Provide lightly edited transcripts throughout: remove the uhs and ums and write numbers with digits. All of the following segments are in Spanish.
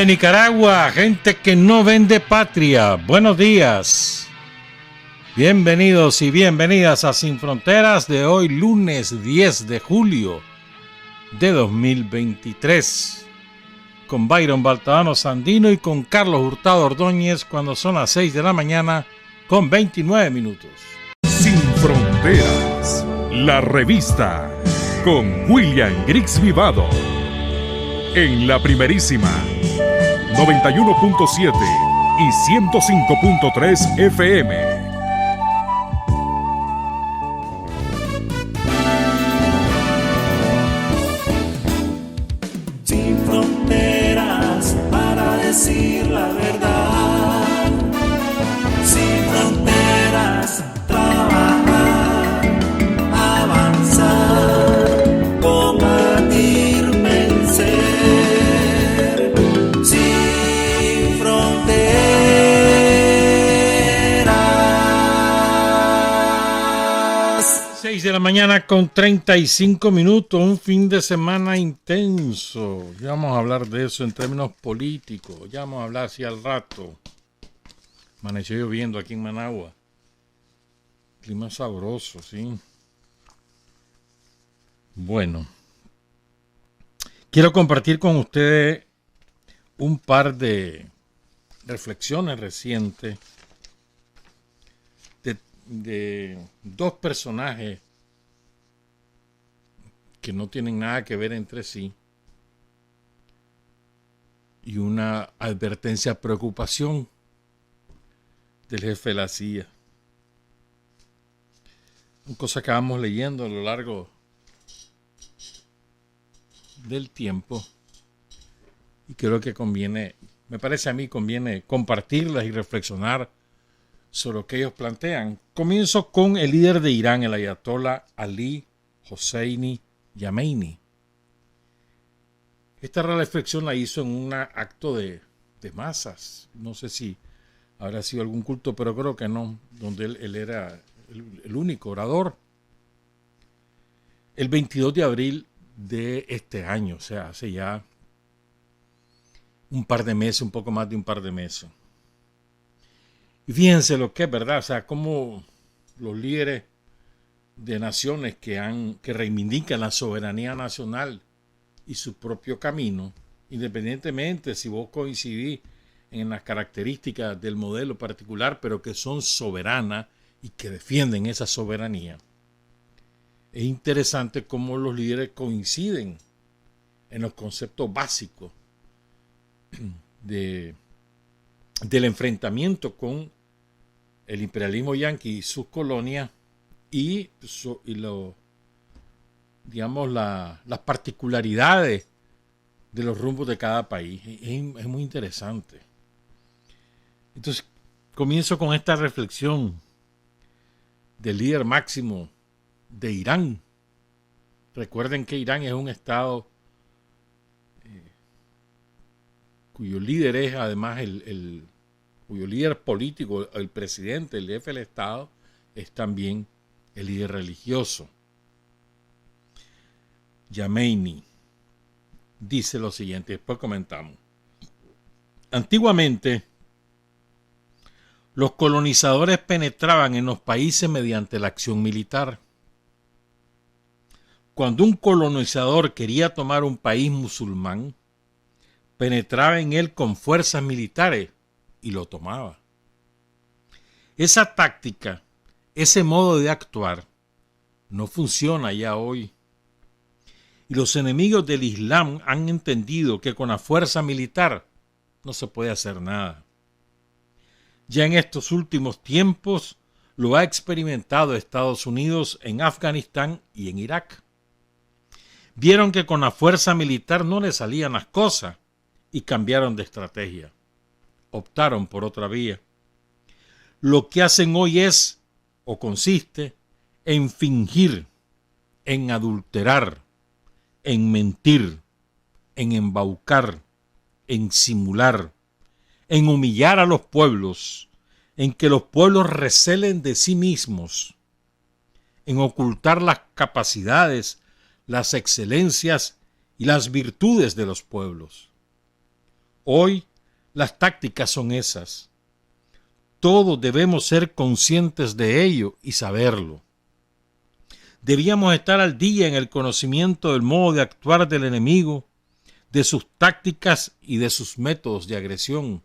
de Nicaragua, gente que no vende patria, buenos días. Bienvenidos y bienvenidas a Sin Fronteras de hoy, lunes 10 de julio de 2023. Con Byron Baltadano Sandino y con Carlos Hurtado Ordóñez cuando son las 6 de la mañana con 29 minutos. Sin Fronteras, la revista con William Griggs Vivado. En la primerísima 91.7 y 105.3 FM. Sin fronteras para decir la verdad. Sin fronteras, trabajar, avanzar, combatir, vencer. Sin fronteras. 6 de la mañana con 35 minutos, un fin de semana intenso. Ya vamos a hablar de eso en términos políticos. Ya vamos a hablar si al rato. Amaneció lloviendo aquí en Managua. Clima sabroso, ¿sí? Bueno. Quiero compartir con ustedes un par de reflexiones recientes de dos personajes que no tienen nada que ver entre sí y una advertencia, preocupación del jefe de la CIA. Son cosas que vamos leyendo a lo largo del tiempo y creo que conviene, me parece a mí conviene compartirlas y reflexionar sobre lo que ellos plantean. Comienzo con el líder de Irán, el ayatollah Ali Hosseini Yamenei. Esta reflexión la hizo en un acto de masas. No sé si habrá sido algún culto, pero creo que no, donde él era el único orador. El 22 de abril de este año, o sea, hace ya un par de meses, un poco más de un par de meses. Y fíjense lo que es verdad, o sea, cómo los líderes de naciones que reivindican la soberanía nacional y su propio camino, independientemente si vos coincidís en las características del modelo particular, pero que son soberanas y que defienden esa soberanía. Es interesante cómo los líderes coinciden en los conceptos básicos del enfrentamiento con el imperialismo yanqui y sus colonias y las particularidades de los rumbos de cada país. Es muy interesante. Entonces, comienzo con esta reflexión del líder máximo de Irán. Recuerden que Irán es un estado cuyo líder es además cuyo líder político, el presidente, el jefe del estado, es también el líder religioso. Yamenei dice lo siguiente, después comentamos. Antiguamente, los colonizadores penetraban en los países mediante la acción militar. Cuando un colonizador quería tomar un país musulmán, penetraba en él con fuerzas militares y lo tomaba. Esa táctica, ese modo de actuar, no funciona ya hoy. Y los enemigos del Islam han entendido que con la fuerza militar no se puede hacer nada. Ya en estos últimos tiempos lo ha experimentado Estados Unidos en Afganistán y en Irak. Vieron que con la fuerza militar no les salían las cosas y cambiaron de estrategia. Optaron por otra vía. Lo que hacen hoy es, o consiste, en fingir, en adulterar, en mentir, en embaucar, en simular, en humillar a los pueblos, en que los pueblos recelen de sí mismos, en ocultar las capacidades, las excelencias y las virtudes de los pueblos. Hoy las tácticas son esas. Todos debemos ser conscientes de ello y saberlo. Debíamos estar al día en el conocimiento del modo de actuar del enemigo, de sus tácticas y de sus métodos de agresión.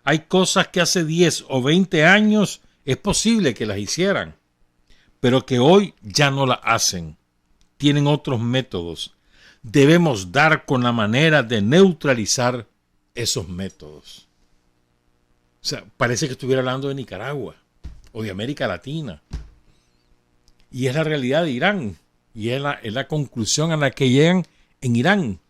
Hay cosas que hace 10 o 20 años es posible que las hicieran, pero que hoy ya no las hacen. Tienen otros métodos. Debemos dar con la manera de neutralizar esos métodos. O sea, parece que estuviera hablando de Nicaragua o de América Latina. Y es la realidad de Irán. Y es la conclusión a la que llegan en Irán.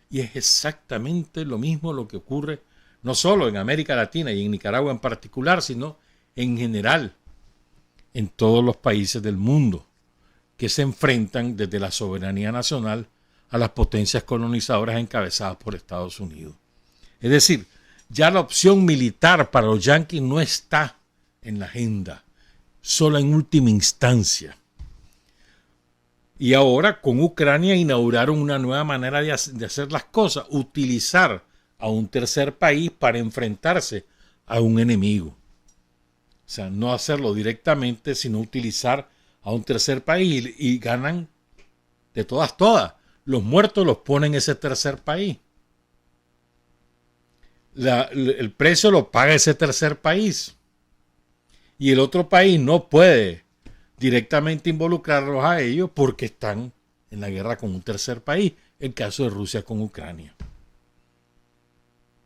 Y es exactamente lo mismo lo que ocurre no solo en América Latina y en Nicaragua en particular, sino en general en todos los países del mundo que se enfrentan desde la soberanía nacional a las potencias colonizadoras encabezadas por Estados Unidos. Es decir, ya la opción militar para los yanquis no está en la agenda, solo en última instancia. Y ahora con Ucrania inauguraron una nueva manera de hacer las cosas, utilizar a un tercer país para enfrentarse a un enemigo. O sea, no hacerlo directamente, sino utilizar a un tercer país y ganan de todas. Los muertos los ponen ese tercer país. El precio lo paga ese tercer país. Y el otro país no puede directamente involucrarlos a ellos porque están en la guerra con un tercer país. El caso de Rusia con Ucrania.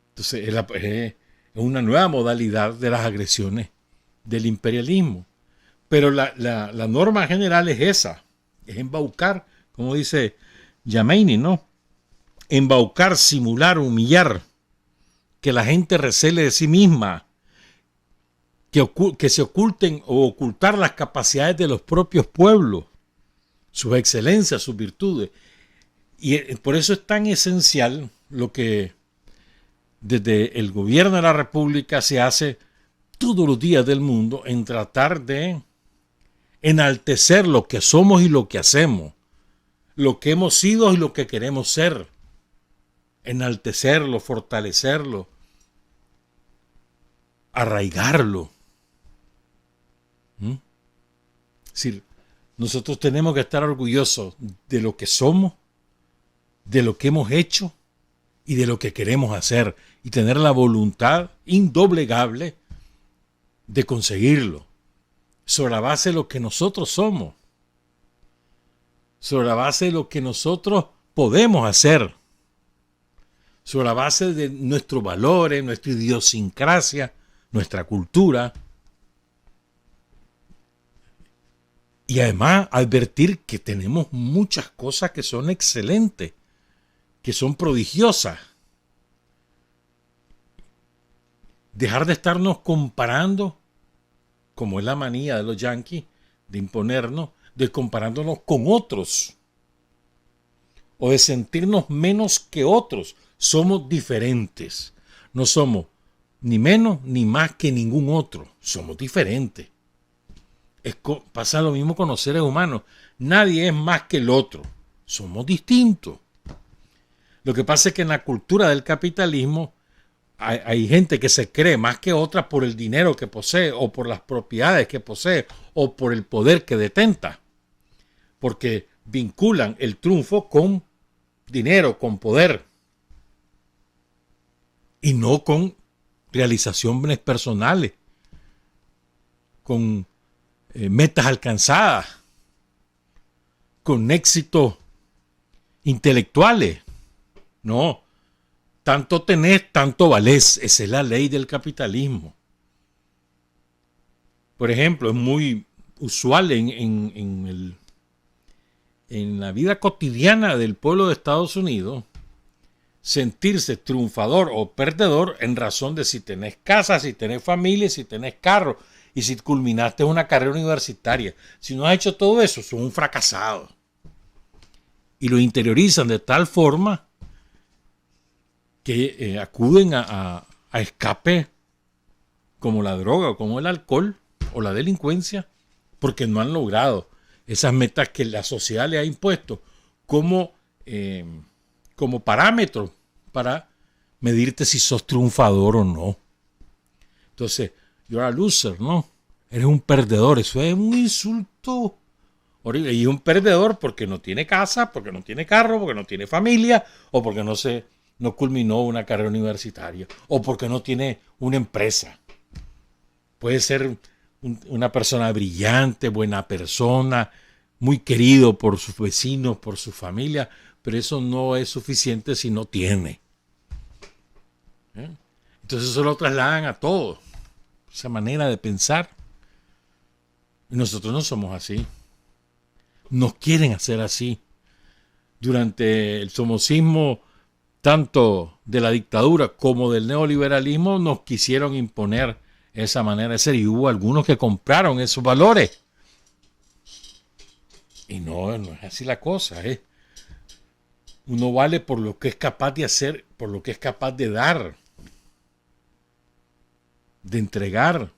Entonces es una nueva modalidad de las agresiones del imperialismo. Pero la norma general es esa. Es embaucar, como dice Yameni, ¿no? Embaucar, simular, humillar. Que la gente recele de sí misma. Que se oculten o ocultar las capacidades de los propios pueblos. Sus excelencias, sus virtudes. Y por eso es tan esencial lo que desde el gobierno de la República se hace todos los días del mundo en tratar de enaltecer lo que somos y lo que hacemos, lo que hemos sido y lo que queremos ser, enaltecerlo, fortalecerlo, arraigarlo. Es decir, nosotros tenemos que estar orgullosos de lo que somos, de lo que hemos hecho y de lo que queremos hacer y tener la voluntad indoblegable de conseguirlo sobre la base de lo que nosotros somos, sobre la base de lo que nosotros podemos hacer, sobre la base de nuestros valores, nuestra idiosincrasia, nuestra cultura. Y además advertir que tenemos muchas cosas que son excelentes, que son prodigiosas. Dejar de estarnos comparando, como es la manía de los yanquis, de imponernos, de comparándonos con otros. O de sentirnos menos que otros. Somos diferentes. No somos ni menos ni más que ningún otro. Somos diferentes. Pasa lo mismo con los seres humanos. Nadie es más que el otro. Somos distintos. Lo que pasa es que en la cultura del capitalismo hay gente que se cree más que otra por el dinero que posee o por las propiedades que posee o por el poder que detenta. Porque vinculan el triunfo con dinero, con poder. Y no con realizaciones personales, con metas alcanzadas, con éxitos intelectuales. No, tanto tenés, tanto valés. Esa es la ley del capitalismo. Por ejemplo, es muy usual en la vida cotidiana del pueblo de Estados Unidos sentirse triunfador o perdedor en razón de si tenés casa, si tenés familia, si tenés carro y si culminaste una carrera universitaria. Si no has hecho todo eso, sos un fracasado. Y lo interiorizan de tal forma que acuden a escape como la droga o como el alcohol o la delincuencia porque no han logrado esas metas que la sociedad le ha impuesto como parámetro para medirte si sos triunfador o no. Entonces, you're a loser, ¿no? Eres un perdedor. Eso es un insulto horrible. Y un perdedor porque no tiene casa, porque no tiene carro, porque no tiene familia, o porque no culminó una carrera universitaria, o porque no tiene una empresa. Puede ser una persona brillante, buena persona, muy querido por sus vecinos, por su familia, pero eso no es suficiente si no tiene. Entonces eso lo trasladan a todo, esa manera de pensar. Y nosotros no somos así. Nos quieren hacer así. Durante el somocismo, tanto de la dictadura como del neoliberalismo, nos quisieron imponer esa manera de ser. Y hubo algunos que compraron esos valores. Y no es así la cosa. Uno vale por lo que es capaz de hacer, por lo que es capaz de dar, de entregar,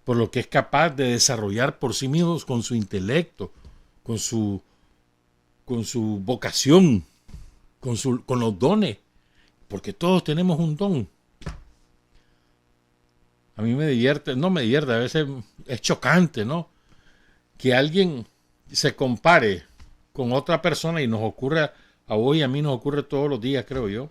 por lo que es capaz de desarrollar por sí mismo con su intelecto, con su vocación, con los dones, porque todos tenemos un don. A mí me divierte, a veces es chocante, ¿no? Que alguien se compare con otra persona, y nos ocurre a vos y a mí, nos ocurre todos los días, creo yo,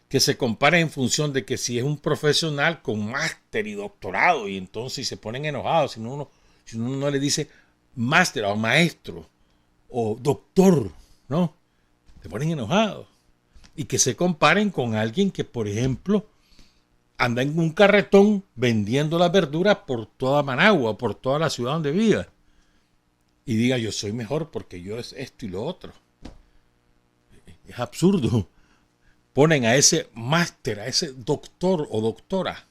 que se compare en función de que si es un profesional con máster y doctorado, y entonces se ponen enojados si uno no le dice máster o maestro o doctor, ¿no? Se ponen enojados. Y que se comparen con alguien que, por ejemplo, anda en un carretón vendiendo las verduras por toda Managua, por toda la ciudad donde viva, y diga yo soy mejor porque yo es esto y lo otro. Es absurdo. Ponen a ese máster, a ese doctor o doctora,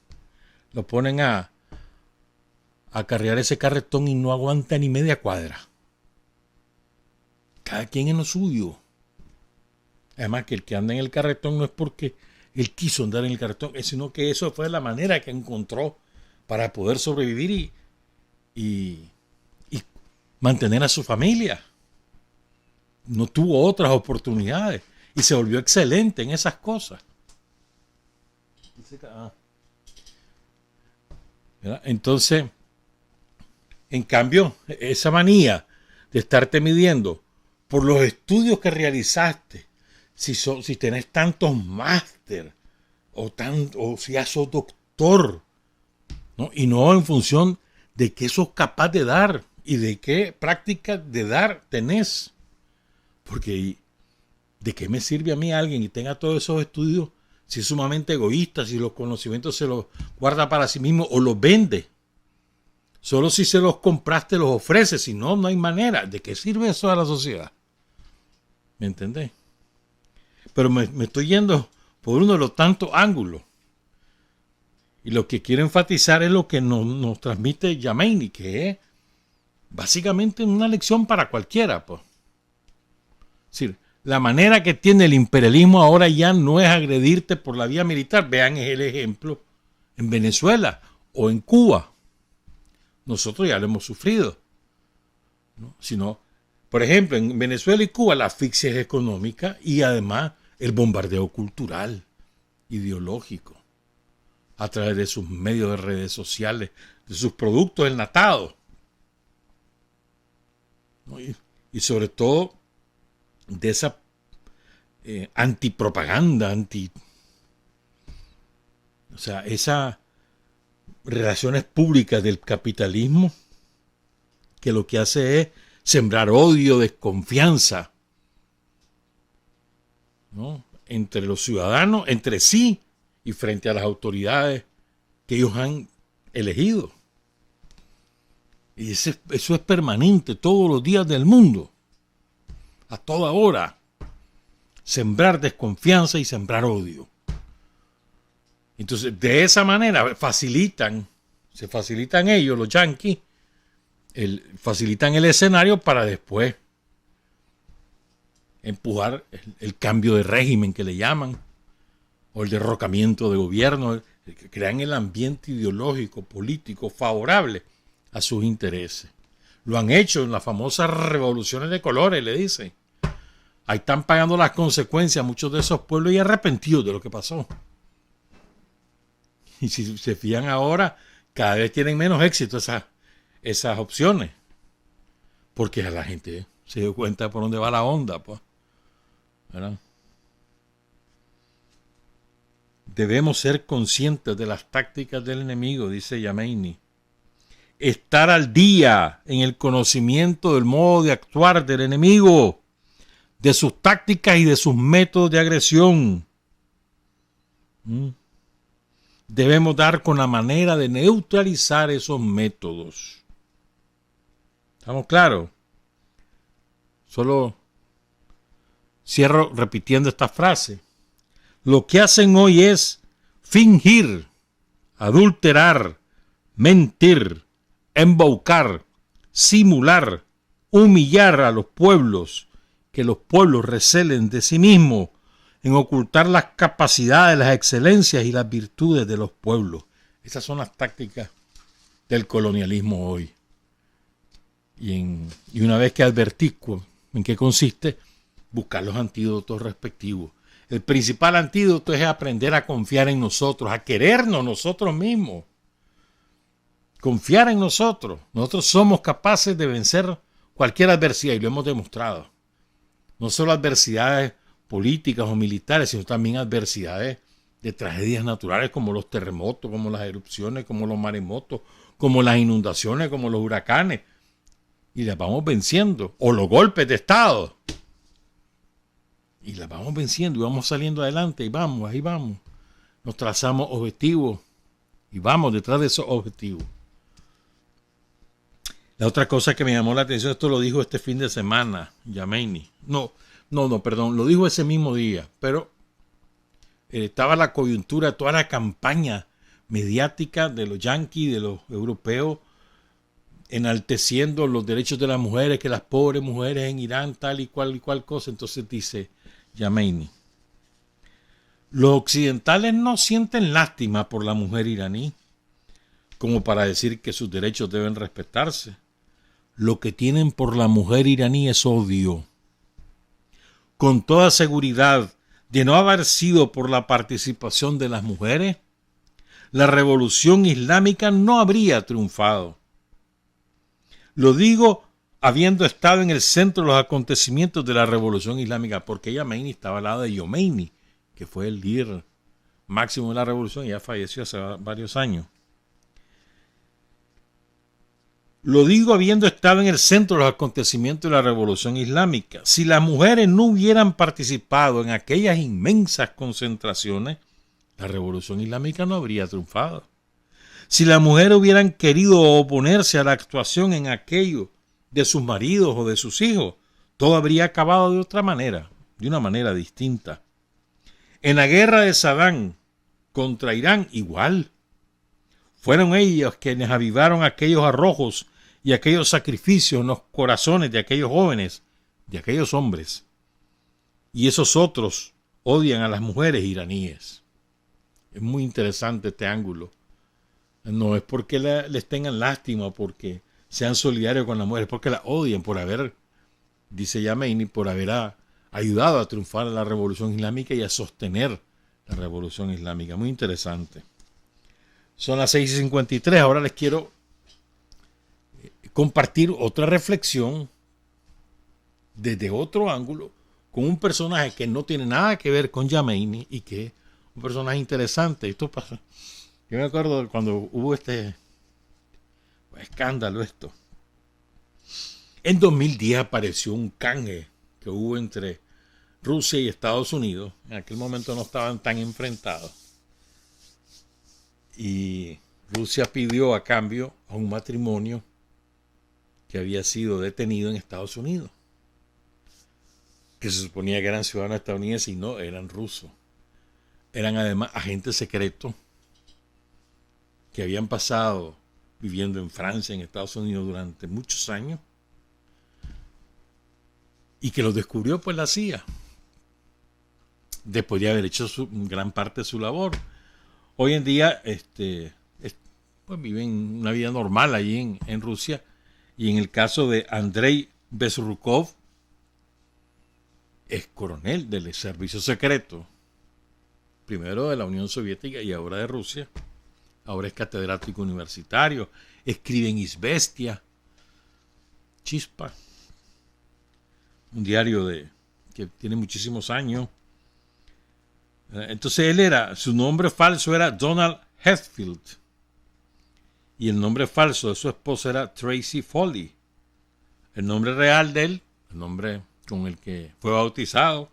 lo ponen a carrear ese carretón y no aguanta ni media cuadra. Cada quien en lo suyo. Además que el que anda en el carretón no es porque él quiso andar en el carretón, sino que eso fue la manera que encontró para poder sobrevivir y mantener a su familia. No tuvo otras oportunidades y se volvió excelente en esas cosas. Entonces, en cambio, esa manía de estarte midiendo por los estudios que realizaste, si tenés tantos máster o si ya sos doctor, ¿no? Y no en función de qué sos capaz de dar y de qué práctica de dar tenés. Porque ¿de qué me sirve a mí alguien que tenga todos esos estudios si es sumamente egoísta, si los conocimientos se los guarda para sí mismo o los vende? Solo si se los compraste los ofrece, si no, no hay manera. ¿De qué sirve eso a la sociedad? ¿Me entendés? Pero me estoy yendo por uno de los tantos ángulos. Y lo que quiero enfatizar es lo que nos transmite Yameni, que es básicamente una lección para cualquiera. Pues. Es decir, la manera que tiene el imperialismo ahora ya no es agredirte por la vía militar. Vean el ejemplo en Venezuela o en Cuba. Nosotros ya lo hemos sufrido, ¿no? Sino, por ejemplo, en Venezuela y Cuba la asfixia es económica y además el bombardeo cultural, ideológico, a través de sus medios de redes sociales, de sus productos enlatados, ¿no? Y sobre todo de esa antipropaganda, o sea, esas relaciones públicas del capitalismo que lo que hace es sembrar odio, desconfianza, ¿no? Entre los ciudadanos, entre sí y frente a las autoridades que ellos han elegido. Y eso es permanente todos los días del mundo, a toda hora. Sembrar desconfianza y sembrar odio. Entonces, de esa manera se facilitan ellos, los yanquis, facilitan el escenario para después empujar el cambio de régimen que le llaman, o el derrocamiento de gobierno, que crean el ambiente ideológico, político favorable a sus intereses. Lo han hecho en las famosas revoluciones de colores, le dicen. ahí están pagando las consecuencias muchos de esos pueblos y arrepentidos de lo que pasó. Y si se fijan ahora, cada vez tienen menos éxito esas opciones. Porque la gente se dio cuenta por dónde va la onda, pues. ¿Verdad? Debemos ser conscientes de las tácticas del enemigo, dice Yamini. Estar al día en el conocimiento del modo de actuar del enemigo, de sus tácticas y de sus métodos de agresión. Debemos dar con la manera de neutralizar esos métodos. ¿Estamos claros? Solo cierro repitiendo esta frase. Lo que hacen hoy es fingir, adulterar, mentir, embaucar, simular, humillar a los pueblos, que los pueblos recelen de sí mismos, en ocultar las capacidades, las excelencias y las virtudes de los pueblos. Esas son las tácticas del colonialismo hoy. Y una vez que advertí en qué consiste, buscar los antídotos respectivos. El principal antídoto es aprender a confiar en nosotros, a querernos nosotros mismos. Confiar en nosotros. Nosotros somos capaces de vencer cualquier adversidad y lo hemos demostrado. No solo adversidades políticas o militares, sino también adversidades de tragedias naturales como los terremotos, como las erupciones, como los maremotos, como las inundaciones, como los huracanes. Y las vamos venciendo. O los golpes de Estado. Y las vamos venciendo y vamos saliendo adelante y vamos, ahí vamos. Nos trazamos objetivos y vamos detrás de esos objetivos. La otra cosa que me llamó la atención, esto lo dijo este fin de semana, Yamini. No, perdón, lo dijo ese mismo día, pero estaba la coyuntura, toda la campaña mediática de los yanquis, de los europeos, enalteciendo los derechos de las mujeres, que las pobres mujeres en Irán, tal y cual cosa. Entonces dice Yamini, los occidentales no sienten lástima por la mujer iraní, como para decir que sus derechos deben respetarse. Lo que tienen por la mujer iraní es odio. Con toda seguridad, de no haber sido por la participación de las mujeres, la revolución islámica no habría triunfado. Lo digo habiendo estado en el centro de los acontecimientos de la revolución islámica, porque Yamini estaba al lado de Khomeini, que fue el líder máximo de la revolución y ya falleció hace varios años. Lo digo habiendo estado en el centro de los acontecimientos de la revolución islámica. Si las mujeres no hubieran participado en aquellas inmensas concentraciones, la revolución islámica no habría triunfado. Si las mujeres hubieran querido oponerse a la actuación en aquello de sus maridos o de sus hijos, todo habría acabado de otra manera, de una manera distinta. En la guerra de Saddam contra Irán, igual. Fueron ellos quienes avivaron aquellos arrojos y aquellos sacrificios en los corazones de aquellos jóvenes, de aquellos hombres. Y esos otros odian a las mujeres iraníes. Es muy interesante este ángulo. No es porque les tengan lástima, porque sean solidarios con las mujeres, es porque las odian por haber, dice Yamini, por haber ayudado a triunfar a la revolución islámica y a sostener la revolución islámica. Muy interesante. Son las 6:53. Ahora les quiero compartir otra reflexión desde otro ángulo con un personaje que no tiene nada que ver con Yamini y que es un personaje interesante. Esto pasa. Yo me acuerdo cuando hubo este escándalo esto. En 2010 apareció un canje que hubo entre Rusia y Estados Unidos. En aquel momento no estaban tan enfrentados. Y Rusia pidió a cambio a un matrimonio que había sido detenido en Estados Unidos, que se suponía que eran ciudadanos estadounidenses y no, eran rusos. Eran además agentes secretos que habían pasado viviendo en Francia, en Estados Unidos durante muchos años y que los descubrió pues la CIA después de haber hecho gran parte de su labor. Hoy en día pues viven una vida normal allí en Rusia, y en el caso de Andrei Bezrukov, es coronel del servicio secreto, primero de la Unión Soviética y ahora de Rusia. Ahora es catedrático universitario, escribe en Izvestia, Chispa, un diario que tiene muchísimos años. Entonces su nombre falso era Donald Hetfield y el nombre falso de su esposa era Tracy Foley. El nombre real de él, el nombre con el que fue bautizado,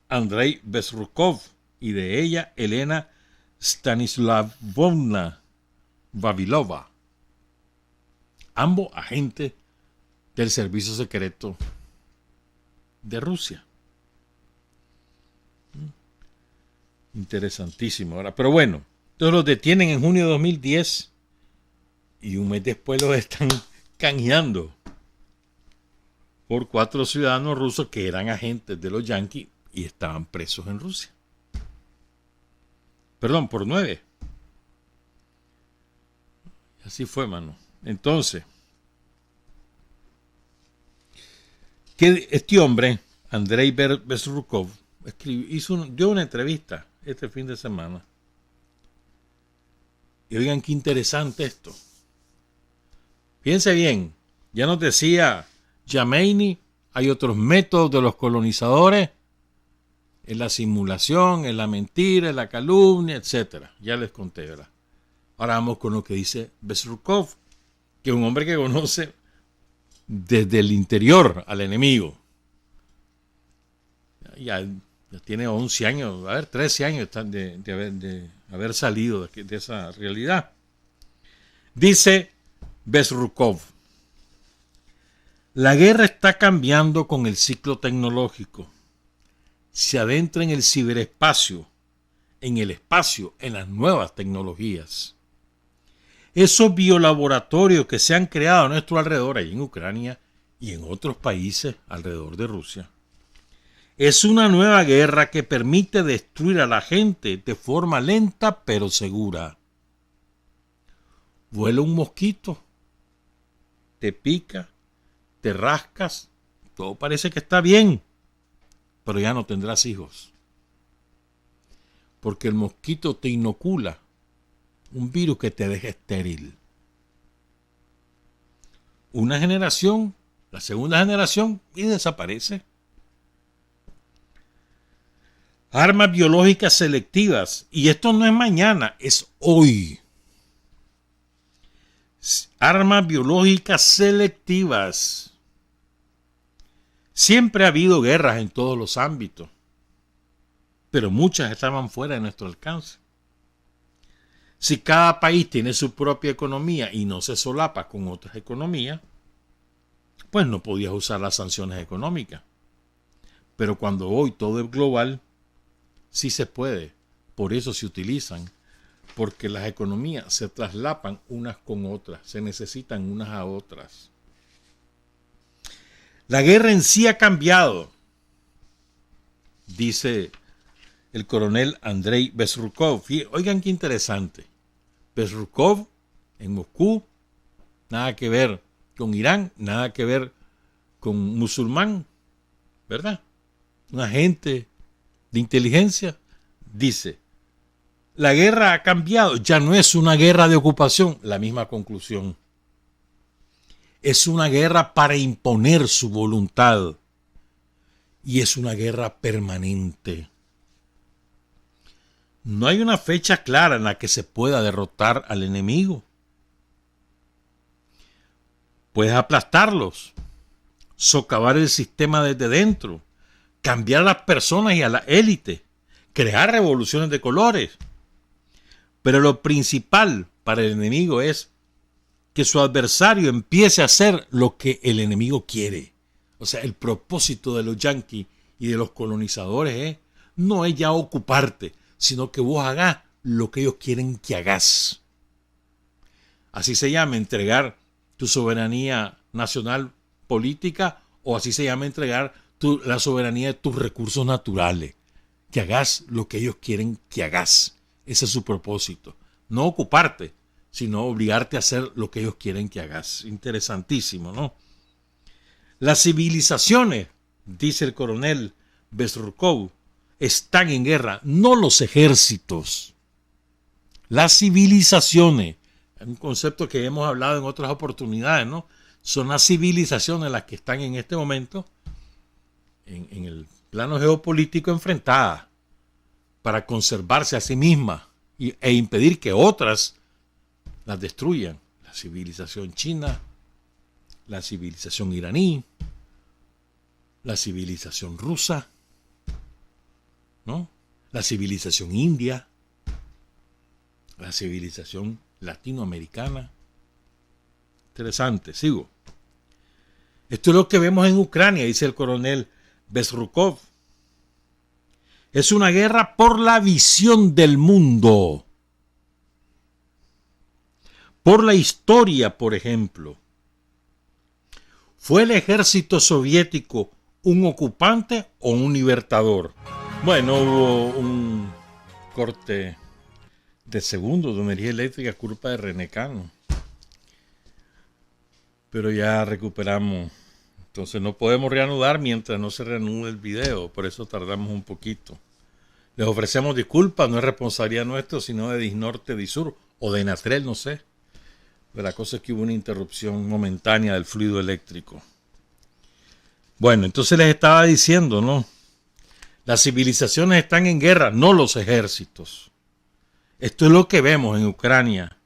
Andrei Bezrukov, y de ella Elena Stanislavovna Vavilova, ambos agentes del servicio secreto de Rusia. Interesantísimo. Ahora, pero bueno, entonces los detienen en junio de 2010 y un mes después los están canjeando por 4 ciudadanos rusos que eran agentes de los yanquis y estaban presos en Rusia. Perdón, por 9. Así fue, mano. Entonces, este hombre, Andrei Bezrukov, dio una entrevista este fin de semana. Y oigan qué interesante esto. Fíjense bien, ya nos decía Jamaini, hay otros métodos de los colonizadores, en la simulación, en la mentira, en la calumnia, etc. Ya les conté, ¿verdad? Ahora vamos con lo que dice Bezrukov, que es un hombre que conoce desde el interior al enemigo. Ya tiene 11 años, 13 años de haber salido de esa realidad. Dice Bezrukov: la guerra está cambiando con el ciclo tecnológico. Se adentra en el ciberespacio, en el espacio, en las nuevas tecnologías. Esos biolaboratorios que se han creado a nuestro alrededor, ahí en Ucrania y en otros países alrededor de Rusia, es una nueva guerra que permite destruir a la gente de forma lenta pero segura. Vuela un mosquito, te pica, te rascas, todo parece que está bien, pero ya no tendrás hijos. Porque el mosquito te inocula un virus que te deja estéril. Una generación, la segunda generación, y desaparece. Armas biológicas selectivas. Y esto no es mañana, es hoy. Armas biológicas selectivas. Siempre ha habido guerras en todos los ámbitos, pero muchas estaban fuera de nuestro alcance. Si cada país tiene su propia economía y no se solapa con otras economías, pues no podías usar las sanciones económicas. Pero cuando hoy todo es global, sí se puede. Por eso se utilizan, porque las economías se traslapan unas con otras, se necesitan unas a otras. La guerra en sí ha cambiado, dice el coronel Andrei Bezrukov. Oigan qué interesante. Bezrukov en Moscú, nada que ver con Irán, nada que ver con musulmán, ¿verdad? Un agente de inteligencia dice: la guerra ha cambiado, ya no es una guerra de ocupación, la misma conclusión. Es una guerra para imponer su voluntad y es una guerra permanente. No hay una fecha clara en la que se pueda derrotar al enemigo. Puedes aplastarlos, socavar el sistema desde dentro, cambiar a las personas y a la élite, crear revoluciones de colores. Pero lo principal para el enemigo es que su adversario empiece a hacer lo que el enemigo quiere. O sea, el propósito de los yanquis y de los colonizadores no es ya ocuparte, sino que vos hagas lo que ellos quieren que hagas. Así se llama entregar tu soberanía nacional política, o así se llama entregar la soberanía de tus recursos naturales. Que hagas lo que ellos quieren que hagas. Ese es su propósito. No ocuparte, sino obligarte a hacer lo que ellos quieren que hagas. Interesantísimo, ¿no? Las civilizaciones, dice el coronel Bezrukov, están en guerra, no los ejércitos, las civilizaciones. Es un concepto que hemos hablado en otras oportunidades, ¿no? Son las civilizaciones las que están en este momento en el plano geopolítico enfrentadas para conservarse a sí mismas e impedir que otras las destruyan. La civilización china, la civilización iraní, la civilización rusa, ¿no? La civilización india, la civilización latinoamericana. Interesante, sigo. Esto es lo que vemos en Ucrania, dice el coronel Bezrukov. Es una guerra por la visión del mundo. Por la historia, por ejemplo. ¿Fue el ejército soviético un ocupante o un libertador? Bueno, hubo un corte de segundos de energía eléctrica culpa de René Cano. Pero ya recuperamos. Entonces no podemos reanudar mientras no se reanude el video. Por eso tardamos un poquito. Les ofrecemos disculpas. No es responsabilidad nuestra, sino de Disnorte, Disur o de Enatrel, no sé. Pero la cosa es que hubo una interrupción momentánea del fluido eléctrico. Bueno, entonces les estaba diciendo, ¿no? Las civilizaciones están en guerra, no los ejércitos. Esto es lo que vemos en Ucrania.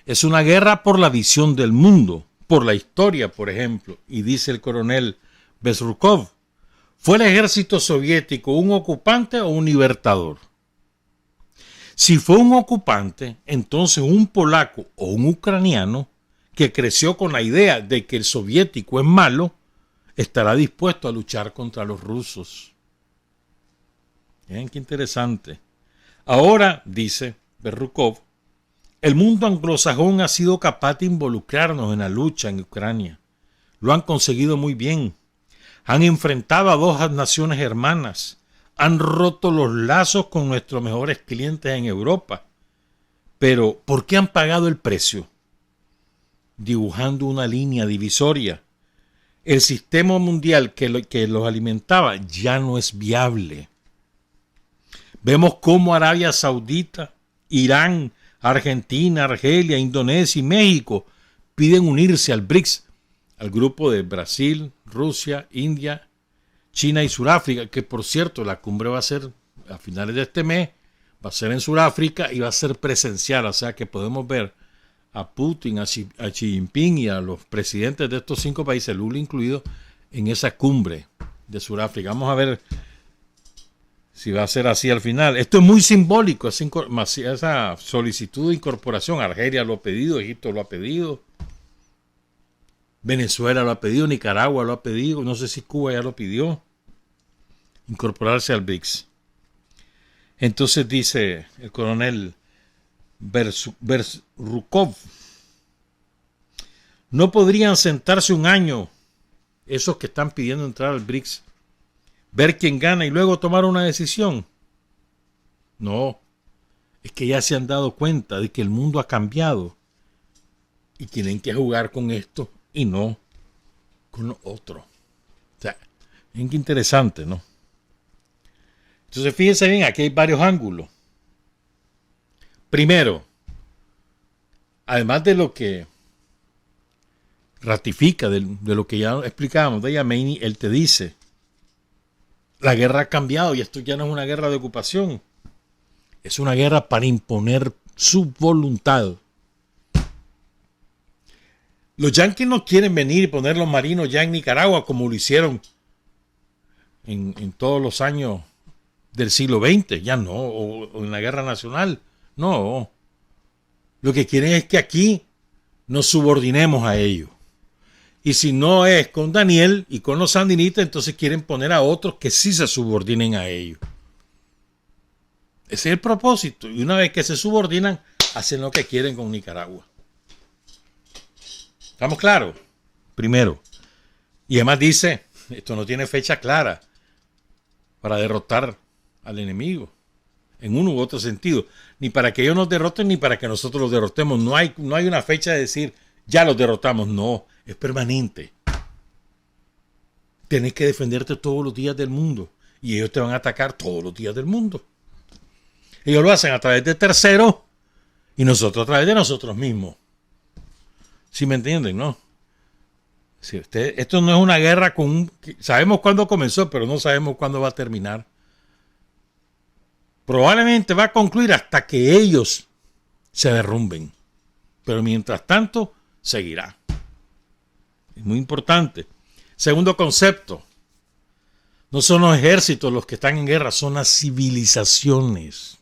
Es una guerra por la visión del mundo, por la historia, por ejemplo. Y dice el coronel Bezrukov, ¿fue el ejército soviético un ocupante o un libertador? Si fue un ocupante, entonces un polaco o un ucraniano que creció con la idea de que el soviético es malo, estará dispuesto a luchar contra los rusos. Miren qué interesante. Ahora, dice Bezrukov, el mundo anglosajón ha sido capaz de involucrarnos en la lucha en Ucrania. Lo han conseguido muy bien. Han enfrentado a dos naciones hermanas. Han roto los lazos con nuestros mejores clientes en Europa. Pero, ¿por qué han pagado el precio? Dibujando una línea divisoria. El sistema mundial que los alimentaba ya no es viable. Vemos cómo Arabia Saudita, Irán, Argentina, Argelia, Indonesia y México piden unirse al BRICS, al grupo de Brasil, Rusia, India, China y Sudáfrica, que por cierto la cumbre va a ser a finales de este mes, va a ser en Sudáfrica y va a ser presencial, o sea que podemos ver a Putin, a Xi Jinping y a los presidentes de estos 5 países, Lula incluido, en esa cumbre de Sudáfrica. Vamos a ver si va a ser así al final. Esto es muy simbólico, esa solicitud de incorporación. Argelia lo ha pedido, Egipto lo ha pedido, Venezuela lo ha pedido, Nicaragua lo ha pedido, no sé si Cuba ya lo pidió, incorporarse al BRICS. Entonces dice el coronel Bezrukov, no podrían sentarse un año esos que están pidiendo entrar al BRICS, ver quién gana y luego tomar una decisión. No, es que ya se han dado cuenta de que el mundo ha cambiado y tienen que jugar con esto y no con lo otro. O sea, es interesante, ¿no? Entonces fíjense bien, aquí hay varios ángulos. Primero, además de lo que ratifica de lo que ya explicábamos de Yameni, él te dice, la guerra ha cambiado y esto ya no es una guerra de ocupación, es una guerra para imponer su voluntad. Los yanquis no quieren venir y poner los marinos ya en Nicaragua como lo hicieron en todos los años del siglo XX, ya no, o en la guerra nacional. No, lo que quieren es que aquí nos subordinemos a ellos. Y si no es con Daniel y con los sandinistas, entonces quieren poner a otros que sí se subordinen a ellos. Ese es el propósito. Y una vez que se subordinan, hacen lo que quieren con Nicaragua. ¿Estamos claros? Primero. Y además dice, esto no tiene fecha clara para derrotar al enemigo. En uno u otro sentido, ni para que ellos nos derroten ni para que nosotros los derrotemos. No hay una fecha de decir ya los derrotamos, no, es permanente. Tenés que defenderte todos los días del mundo Y ellos te van a atacar todos los días del mundo. Ellos lo hacen a través de terceros y nosotros a través de nosotros mismos. ¿Sí me entienden, no? Si esto no es una guerra sabemos cuándo comenzó, pero no sabemos cuándo va a terminar. Probablemente va a concluir hasta que ellos se derrumben. Pero mientras tanto, seguirá. Es muy importante. Segundo concepto. No son los ejércitos los que están en guerra, son las civilizaciones.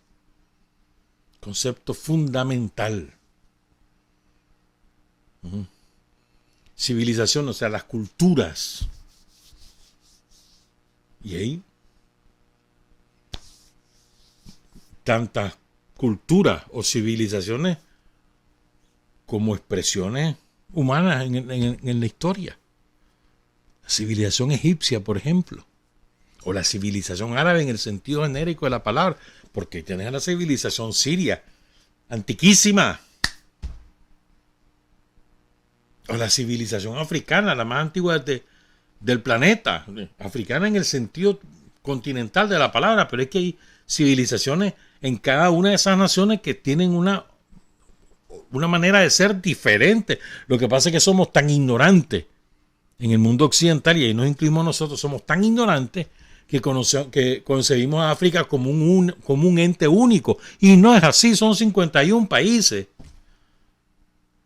Concepto fundamental. Civilización, o sea, las culturas. Y ahí, tantas culturas o civilizaciones como expresiones humanas en la historia. La civilización egipcia, por ejemplo, o la civilización árabe en el sentido genérico de la palabra, porque tienes a la civilización siria, antiquísima, o la civilización africana, la más antigua del planeta, africana en el sentido continental de la palabra, pero es que hay civilizaciones en cada una de esas naciones que tienen una manera de ser diferente. Lo que pasa es que somos tan ignorantes en el mundo occidental, y ahí nos incluimos nosotros, somos tan ignorantes que concebimos a África como un ente único. Y no es así, son 51 países.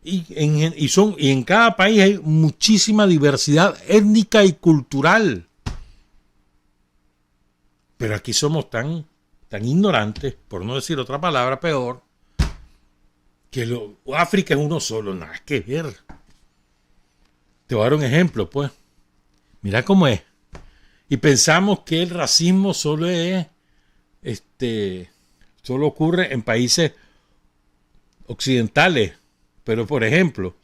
Y en cada país hay muchísima diversidad étnica y cultural. Pero aquí somos tan ignorantes, por no decir otra palabra peor, que África es uno solo, nada que ver. Te voy a dar un ejemplo, pues. Mira cómo es. Y pensamos que el racismo solo ocurre en países occidentales. Pero, por ejemplo,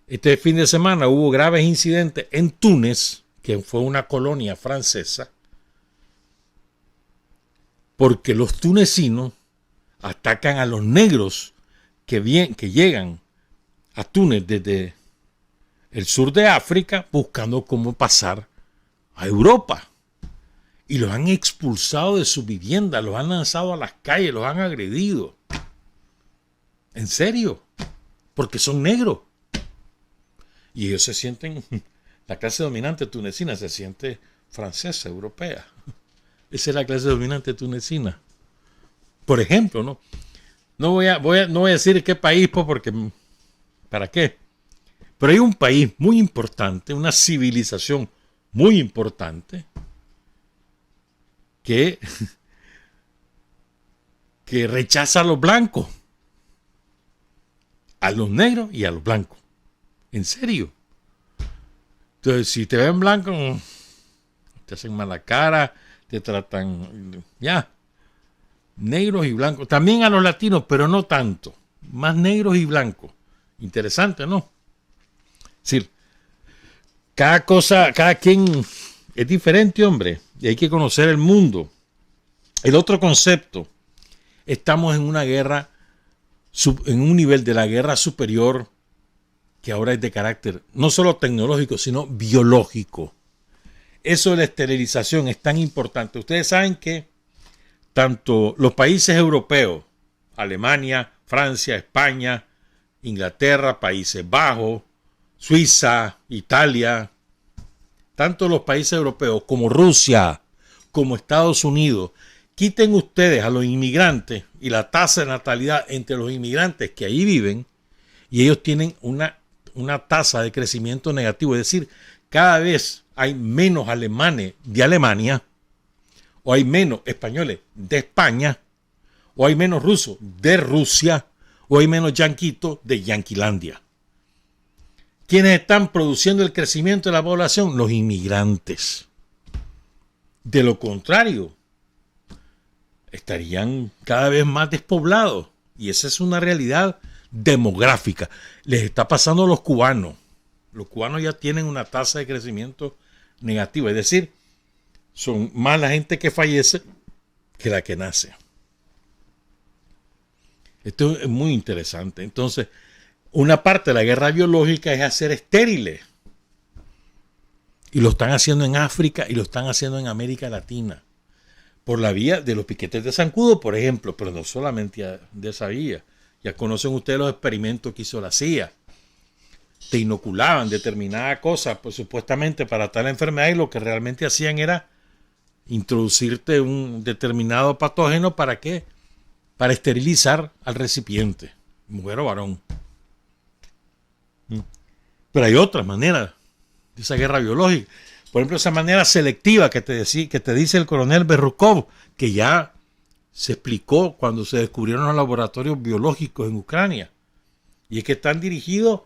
este fin de semana hubo graves incidentes en Túnez, que fue una colonia francesa, porque los tunecinos atacan a los negros que llegan a Túnez desde el sur de África buscando cómo pasar a Europa. Y los han expulsado de su vivienda, los han lanzado a las calles, los han agredido. ¿En serio? Porque son negros. Y ellos se sienten, la clase dominante tunecina se siente francesa, europea. Esa es la clase dominante tunecina. Por ejemplo, ¿no? No voy a decir qué país, porque ¿para qué? Pero hay un país muy importante, una civilización muy importante, que rechaza a los blancos, a los negros y a los blancos. En serio. Entonces, si te ven blanco, te hacen mala cara, te tratan, ya, negros y blancos. También a los latinos, pero no tanto. Más negros y blancos. Interesante, ¿no? Es decir, cada quien es diferente, hombre, y hay que conocer el mundo. El otro concepto, estamos en una guerra, en un nivel de la guerra superior, que ahora es de carácter no solo tecnológico, sino biológico. Eso de la esterilización es tan importante. Ustedes saben que tanto los países europeos, Alemania, Francia, España, Inglaterra, Países Bajos, Suiza, Italia, tanto los países europeos como Rusia, como Estados Unidos, quiten ustedes a los inmigrantes y la tasa de natalidad entre los inmigrantes que ahí viven, y ellos tienen una tasa de crecimiento negativo. Es decir, cada vez hay menos alemanes de Alemania, o hay menos españoles de España, o hay menos rusos de Rusia, o hay menos yanquitos de Yanquilandia. ¿Quiénes están produciendo el crecimiento de la población? Los inmigrantes. De lo contrario, estarían cada vez más despoblados. Y esa es una realidad demográfica. Les está pasando a los cubanos. Los cubanos ya tienen una tasa de crecimiento negativa. Es decir, son más la gente que fallece que la que nace. Esto es muy interesante. Entonces, una parte de la guerra biológica es hacer estériles. Y lo están haciendo en África y lo están haciendo en América Latina. por la vía de los piquetes de zancudo, por ejemplo, pero no solamente de esa vía. Ya conocen ustedes los experimentos que hizo la CIA. Te inoculaban determinada cosa, pues supuestamente para tal enfermedad, y lo que realmente hacían era introducirte un determinado patógeno. ¿Para qué? Para esterilizar al recipiente, mujer o varón. Pero hay otras maneras de esa guerra biológica. Por ejemplo, esa manera selectiva que te dice el coronel Berrukov, que ya se explicó cuando se descubrieron los laboratorios biológicos en Ucrania. Y es que están dirigidos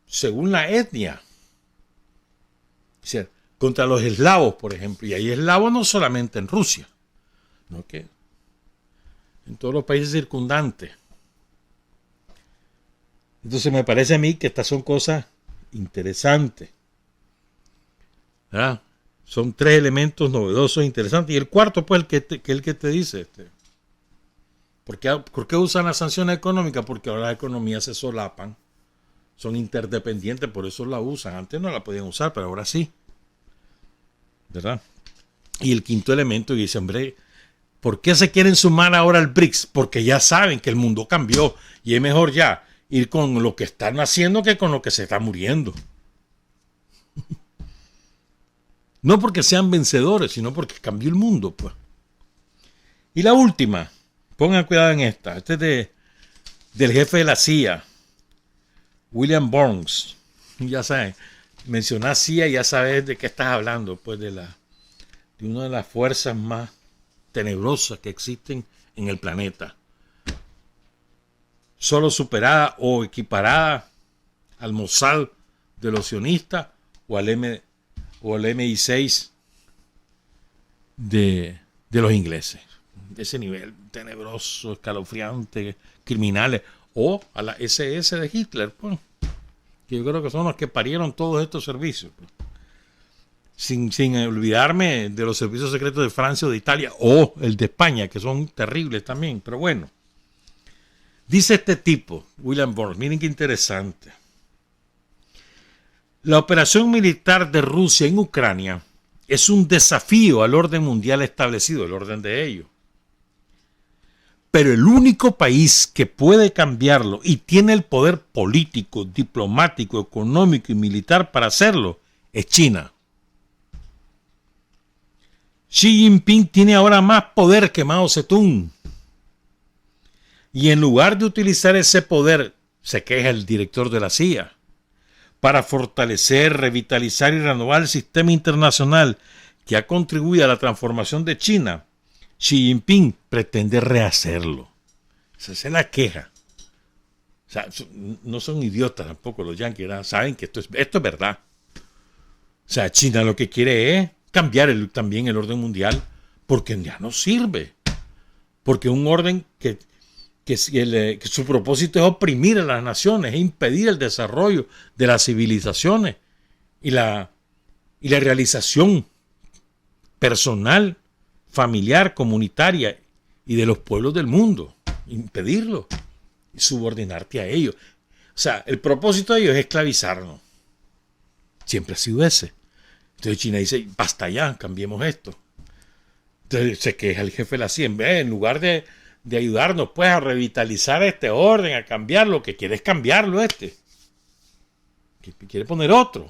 según la etnia. O sea, contra los eslavos, por ejemplo. Y hay eslavos no solamente en Rusia, sino que en todos los países circundantes. Entonces me parece a mí que estas son cosas interesantes. ¿Verdad? Son tres elementos novedosos e interesantes. Y el cuarto, pues, el que te dice. ¿Por qué usan las sanciones económicas? Porque ahora las economías se solapan. Son interdependentes, por eso la usan. Antes no la podían usar, pero ahora sí. ¿Verdad? Y el quinto elemento, y dice, hombre, ¿por qué se quieren sumar ahora al BRICS? Porque ya saben que el mundo cambió y es mejor ya ir con lo que están haciendo que con lo que se está muriendo. No porque sean vencedores, sino porque cambió el mundo, pues. Y la última, pongan cuidado en esta. Este es del jefe de la CIA, William Burns. Ya saben, mencionar CIA y ya sabes de qué estás hablando, pues de una de las fuerzas más tenebrosas que existen en el planeta. Solo superada o equiparada al Mossad de los sionistas o al MI6 de los ingleses. De ese nivel tenebroso, escalofriante, criminales. O a la SS de Hitler, pues, que yo creo que son los que parieron todos estos servicios. Pues. Sin olvidarme de los servicios secretos de Francia o de Italia, o el de España, que son terribles también. Pero bueno, dice este tipo, William Burns, miren qué interesante. La operación militar de Rusia en Ucrania es un desafío al orden mundial establecido, el orden de ellos. Pero el único país que puede cambiarlo y tiene el poder político, diplomático, económico y militar para hacerlo es China. Xi Jinping tiene ahora más poder que Mao Zedong. Y en lugar de utilizar ese poder, se queja el director de la CIA, para fortalecer, revitalizar y renovar el sistema internacional que ha contribuido a la transformación de China, Xi Jinping pretende rehacerlo. Esa es la queja. O sea, no son idiotas tampoco los yanquis, ¿verdad? Saben que esto es verdad. O sea, China lo que quiere es cambiar también el orden mundial, porque ya no sirve. Porque un orden que su propósito es oprimir a las naciones, es impedir el desarrollo de las civilizaciones y la realización personal, familiar, comunitaria y de los pueblos del mundo. Impedirlo y subordinarte a ellos. O sea, el propósito de ellos es esclavizarnos. Siempre ha sido ese. Entonces China dice, basta ya, cambiemos esto. Entonces se queja el jefe de la CIA, en lugar de ayudarnos pues a revitalizar este orden, a cambiar lo que quiere es cambiarlo que quiere poner otro.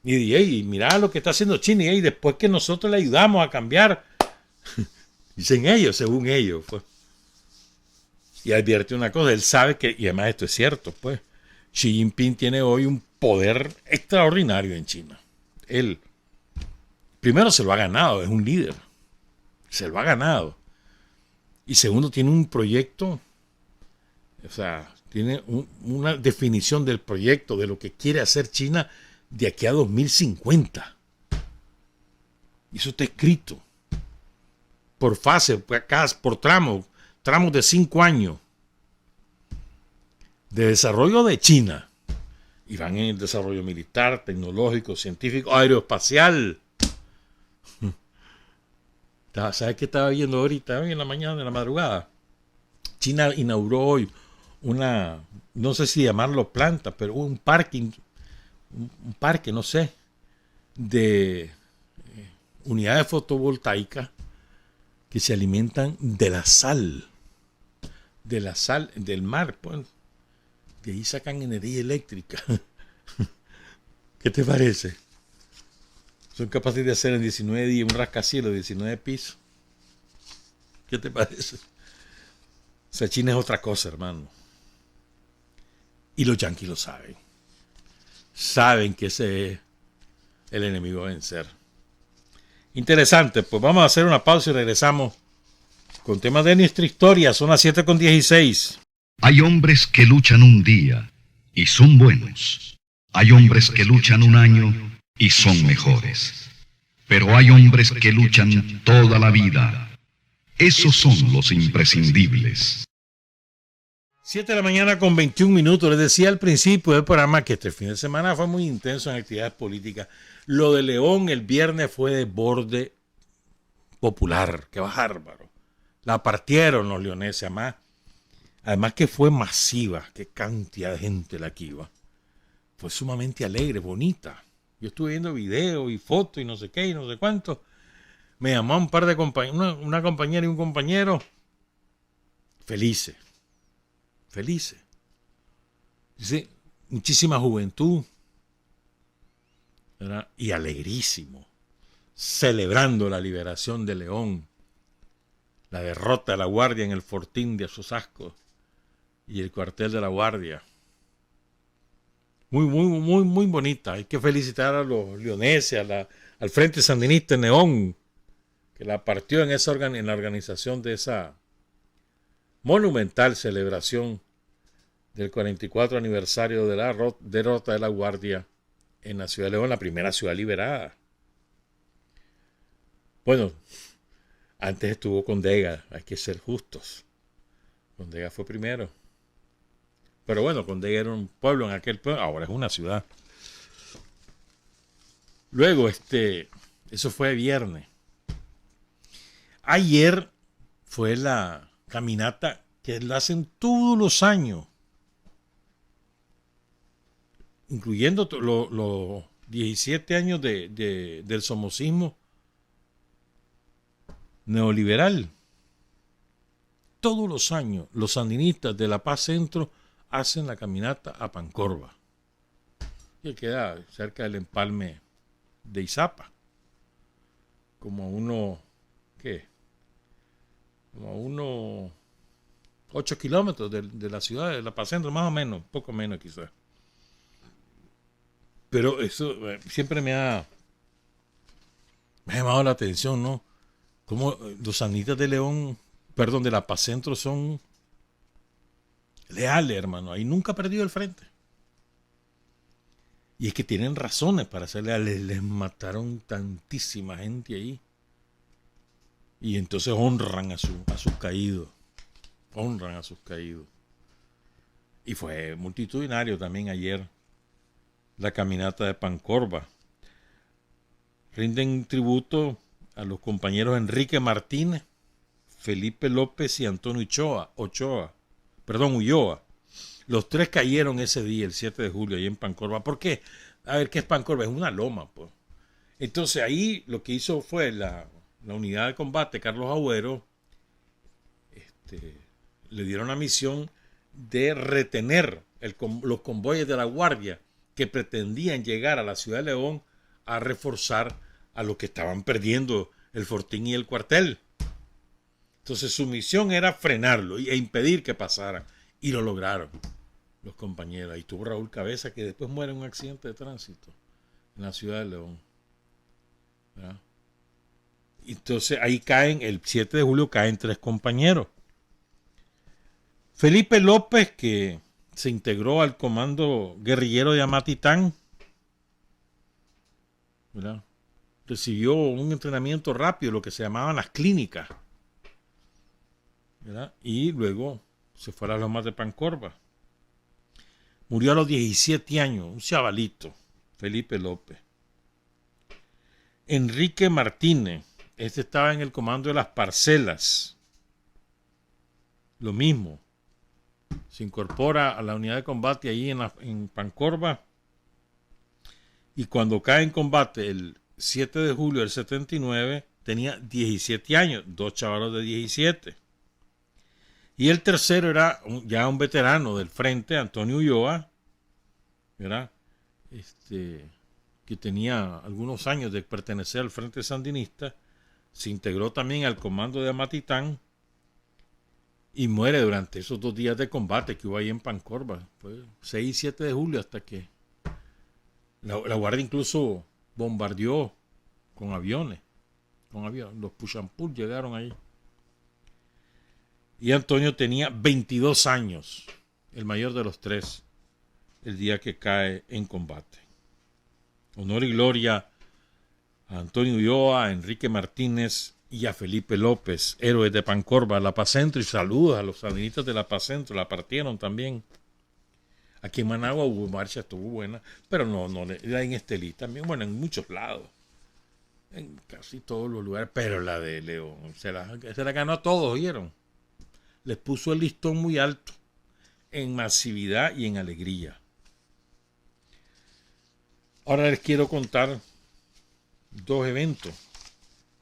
Y mira lo que está haciendo China, y después que nosotros le ayudamos a cambiar, dicen ellos, según ellos, pues. Y advierte una cosa, él sabe que, y además esto es cierto, pues, Xi Jinping tiene hoy un poder extraordinario en China. Él, primero se lo ha ganado, es un líder, se lo ha ganado. Y segundo, tiene un proyecto, o sea, tiene una definición del proyecto, de lo que quiere hacer China de aquí a 2050. Y eso está escrito por fase, por tramos de 5 años de desarrollo de China. Y van en el desarrollo militar, tecnológico, científico, aeroespacial. ¿Sabes qué estaba viendo ahorita, hoy en la mañana, en la madrugada? China inauguró hoy una, no sé si llamarlo planta, pero un parque, no sé, de unidades fotovoltaicas que se alimentan de la sal del mar, pues. De ahí sacan energía eléctrica. ¿Qué te parece? Son capaces de hacer en 19 días un rascacielos de 19 pisos. ¿Qué te parece? O sea, China es otra cosa, hermano. Y los yanquis lo saben. Saben que ese es el enemigo a vencer. Interesante, pues vamos a hacer una pausa y regresamos con temas de nuestra historia. Son las 7:16. Hay hombres que luchan un día y son buenos. Hay hombres que luchan un año y son mejores. Pero hay hombres que luchan toda la vida. Esos son los imprescindibles. 7 de la mañana con 21 minutos. Les decía al principio del programa que este fin de semana fue muy intenso en actividades políticas. Lo de León el viernes fue de borde popular. ¡Qué bárbaro! La partieron los leoneses. Además que fue masiva. ¡Qué cantidad de gente la que iba! Fue sumamente alegre, bonita. Yo estuve viendo videos y fotos y no sé qué y no sé cuánto. Me llamó un par de compañeros, una compañera y un compañero. Felices. Dice, muchísima juventud, ¿verdad? Y alegrísimo, celebrando la liberación de León, la derrota de la Guardia en el fortín de Osasco y el cuartel de la Guardia. Muy bonita. Hay que felicitar a los leoneses, al Frente Sandinista en León, que la partió en la organización de esa monumental celebración del 44 aniversario de la derrota de la Guardia en la ciudad de León, la primera ciudad liberada. Bueno, antes estuvo Condega, hay que ser justos. Condega fue primero. Pero bueno, Condega era un pueblo en aquel pueblo, ahora es una ciudad. Luego, eso fue viernes. Ayer fue la caminata que la hacen todos los años, incluyendo los 17 años del somocismo neoliberal. Todos los años los sandinistas de La Paz Centro hacen la caminata a Pancorba, que queda cerca del empalme de Izapa, como a unos 8 kilómetros de la ciudad de La Paz Centro, más o menos, poco menos quizás. Pero eso siempre me ha llamado la atención, ¿no? Cómo los sandinistas de de La Paz Centro son leales, hermano. Ahí nunca ha perdido el frente. Y es que tienen razones para ser leales. Les mataron tantísima gente ahí. Y entonces honran a sus caídos. Honran a sus caídos. Y fue multitudinario también ayer la caminata de Pancorba. Rinden tributo a los compañeros Enrique Martínez, Felipe López y Antonio Ulloa. Los tres cayeron ese día, el 7 de julio, ahí en Pancorba. ¿Por qué? A ver, ¿qué es Pancorba? Es una loma, pues. Entonces ahí lo que hizo fue la unidad de combate, Carlos Agüero, le dieron la misión de retener los convoyes de la Guardia que pretendían llegar a la ciudad de León a reforzar a los que estaban perdiendo el fortín y el cuartel. Entonces su misión era frenarlo e impedir que pasaran. Y lo lograron los compañeros. Ahí estuvo Raúl Cabeza, que después muere en un accidente de tránsito en la ciudad de León. ¿Verdad? Entonces ahí el 7 de julio caen 3 compañeros. Felipe López, que se integró al comando guerrillero de Amatitán, ¿verdad? Recibió un entrenamiento rápido, lo que se llamaban las clínicas, ¿verdad? Y luego se fue a las lomas de Pancorba. Murió a los 17 años, un chavalito, Felipe López. Enrique Martínez, estaba en el comando de las parcelas. Lo mismo. Se incorpora a la unidad de combate ahí en Pancorba. Y cuando cae en combate el 7 de julio del 79, tenía 17 años, 2 chavalos de 17. Y el tercero era ya un veterano del frente, Antonio Ulloa, ¿verdad? Que tenía algunos años de pertenecer al Frente Sandinista, se integró también al comando de Amatitán y muere durante esos 2 días de combate que hubo ahí en Pancorba. Fue 6 y 7 de julio hasta que la Guardia incluso bombardeó con aviones. Los Puchampur llegaron ahí. Y Antonio tenía 22 años, el mayor de los 3, el día que cae en combate. Honor y gloria a Antonio Ulloa, a Enrique Martínez y a Felipe López, héroes de Pancorba, La Paz Centro, y saludos a los sandinistas de La Paz Centro, la partieron también. Aquí en Managua hubo marcha, estuvo buena, pero no en Estelí también, bueno, en muchos lados, en casi todos los lugares, pero la de León se la ganó a todos, ¿oyeron? Les puso el listón muy alto en masividad y en alegría. Ahora les quiero contar 2 eventos.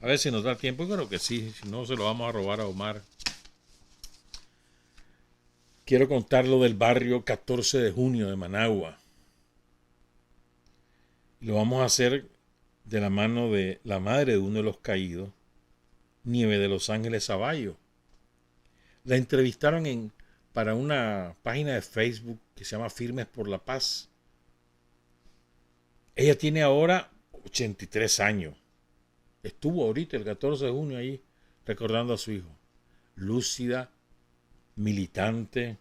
A ver si nos da tiempo, creo que sí, si no se lo vamos a robar a Omar. Quiero contar lo del barrio 14 de junio de Managua. Lo vamos a hacer de la mano de la madre de uno de los caídos, Nieve de Los Ángeles Zavallo. La entrevistaron para una página de Facebook que se llama Firmes por la Paz. Ella tiene ahora 83 años. Estuvo ahorita el 14 de junio ahí recordando a su hijo. Lúcida, militante,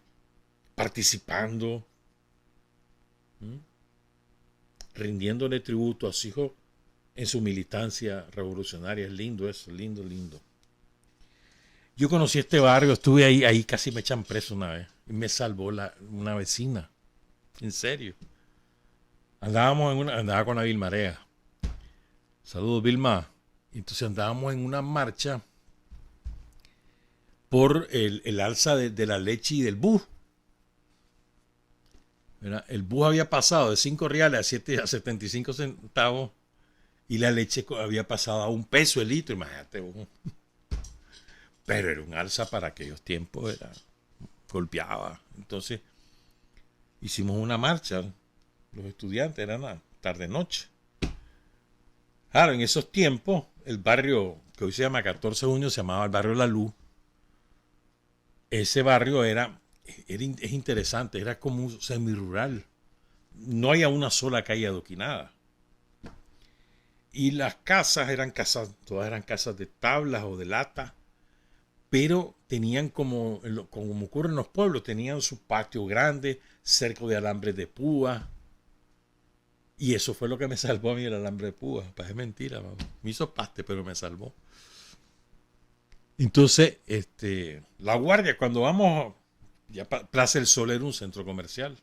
participando, rindiéndole tributo a su hijo en su militancia revolucionaria. Es lindo eso, lindo, lindo. Yo conocí este barrio, estuve ahí casi me echan preso una vez. Y me salvó una vecina. En serio. Andaba con la Vilmarea. Saludos, Vilma. Entonces andábamos en una marcha por el alza de la leche y del bus. ¿Verdad? El bus había pasado de 5 reales a 75 centavos y la leche había pasado a $1 el litro, imagínate. Pero era un alza para aquellos tiempos, golpeaba. Entonces hicimos una marcha, los estudiantes, era una tarde-noche. Claro, en esos tiempos, el barrio que hoy se llama 14 de junio se llamaba el barrio La Luz. Ese barrio es interesante, era como un semirural. No había una sola calle adoquinada. Y las casas todas eran casas de tablas o de lata, pero tenían como ocurre en los pueblos, tenían su patio grande, cerco de alambres de púa. Y eso fue lo que me salvó a mí, el alambre de púa. Es mentira, mamá. Me hizo paste, pero me salvó. Entonces, la Guardia, cuando vamos, ya Plaza del Sol era un centro comercial.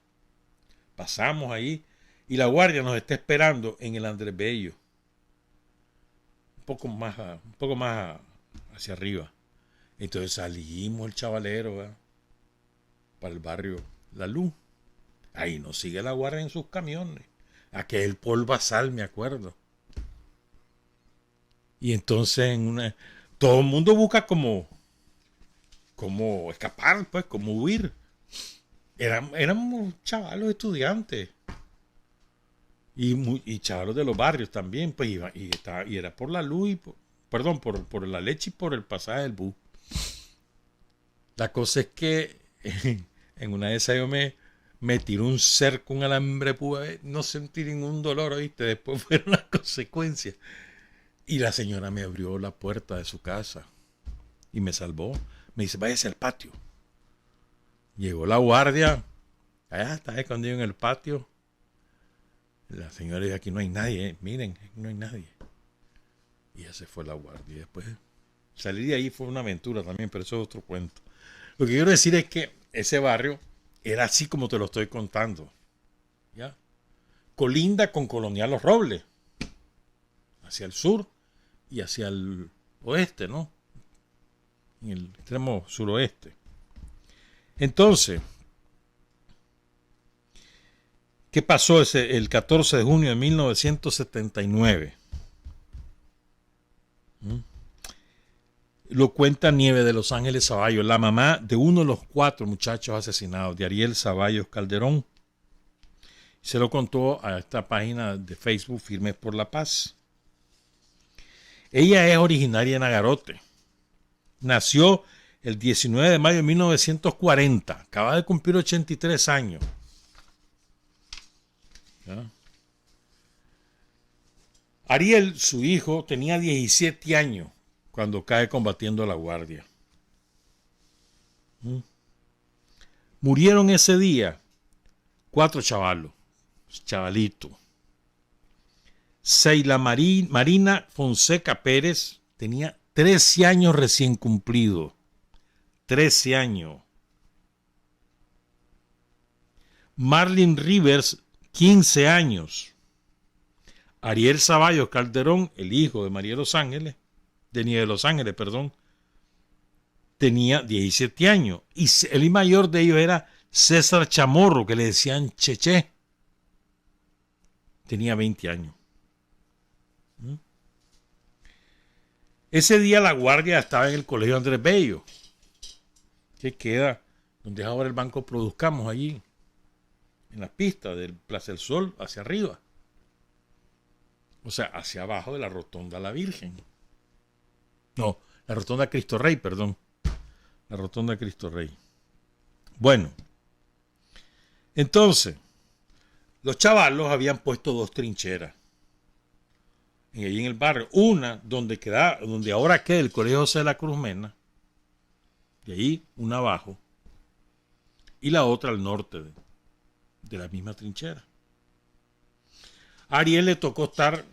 Pasamos ahí y la Guardia nos está esperando en el Andrés Bello. Un poco más hacia arriba. Entonces salimos el chavalero, ¿verdad?, para el barrio La Luz. Ahí nos sigue la Guardia en sus camiones. Aquel polvazal, me acuerdo. Y entonces todo el mundo busca como escapar, pues, como huir. Éramos chavalos estudiantes. Y chavalos de los barrios también, pues, y era por La Luz, por la leche y por el pasaje del bus. La cosa es que en una de esas yo me tiró un cerco, un alambre púa, no sentí ningún dolor, ¿oíste? Después fueron las consecuencias. Y la señora me abrió la puerta de su casa y me salvó. Me dice, váyase al patio. Llegó la Guardia, allá está escondido en el patio. La señora dijo, aquí no hay nadie, miren, aquí no hay nadie. Y ya se fue la Guardia. Y después salir de ahí fue una aventura también, pero eso es otro cuento. Lo que quiero decir es que ese barrio era así como te lo estoy contando, ¿ya? Colinda con Colonial Los Robles, hacia el sur y hacia el oeste, ¿no? En el extremo suroeste. Entonces, ¿qué pasó el 14 de junio de 1979? Lo cuenta Nieve de Los Ángeles Zavallos, la mamá de uno de los 4 muchachos asesinados, de Ariel Zavallos Calderón. Se lo contó a esta página de Facebook, Firmes por la Paz. Ella es originaria de Nagarote. Nació el 19 de mayo de 1940. Acaba de cumplir 83 años. ¿Ya? Ariel, su hijo, tenía 17 años cuando cae combatiendo a la guardia. Murieron ese día 4 chavalitos. Seila Marina Fonseca Pérez tenía 13 años recién cumplidos. 13 años. Marlin Rivers, 15 años. Ariel Zavallos Calderón, el hijo de María de Los Ángeles, de Nieve de Los Ángeles, perdón, tenía 17 años. Y el mayor de ellos era César Chamorro, que le decían Cheche. Tenía 20 años. Ese día la guardia estaba en el colegio Andrés Bello, que queda donde es ahora el Banco Produzcamos, allí, en la pista del Plaza del Sol, hacia arriba. O sea, hacia abajo de la Rotonda La Virgen. No, la Rotonda Cristo Rey, perdón. La Rotonda Cristo Rey. Bueno, entonces, los chavalos habían puesto 2 trincheras. Y allí en el barrio, una donde ahora queda el Colegio José de la Cruz Mena, y ahí una abajo, y la otra al norte de la misma trinchera. A Ariel le tocó estar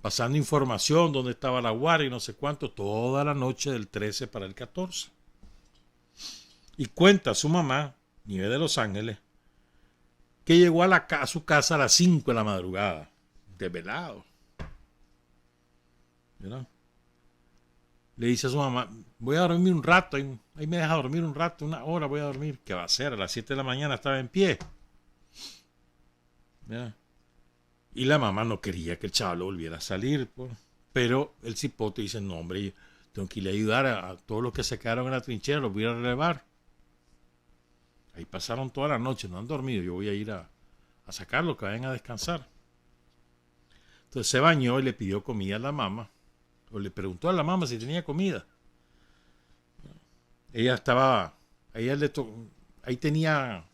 pasando información dónde estaba la guardia y no sé cuánto, toda la noche del 13 para el 14. Y cuenta su mamá, Nieve de Los Ángeles, que llegó a su casa a las 5 de la madrugada. Desvelado. ¿Verdad? Le dice a su mamá, voy a dormir un rato, ahí me deja dormir un rato, 1 hora voy a dormir. ¿Qué va a hacer? A las 7 de la mañana estaba en pie. ¿Verdad? Y la mamá no quería que el chaval volviera a salir, pues. Pero el cipote dice, no hombre, yo tengo que ir a ayudar a todos los que se quedaron en la trinchera, los voy a relevar. Ahí pasaron toda la noche, no han dormido, yo voy a ir a sacarlos, que vayan a descansar. Entonces se bañó y le pidió comida a la mamá. O le preguntó a la mamá si tenía comida. Ahí tenía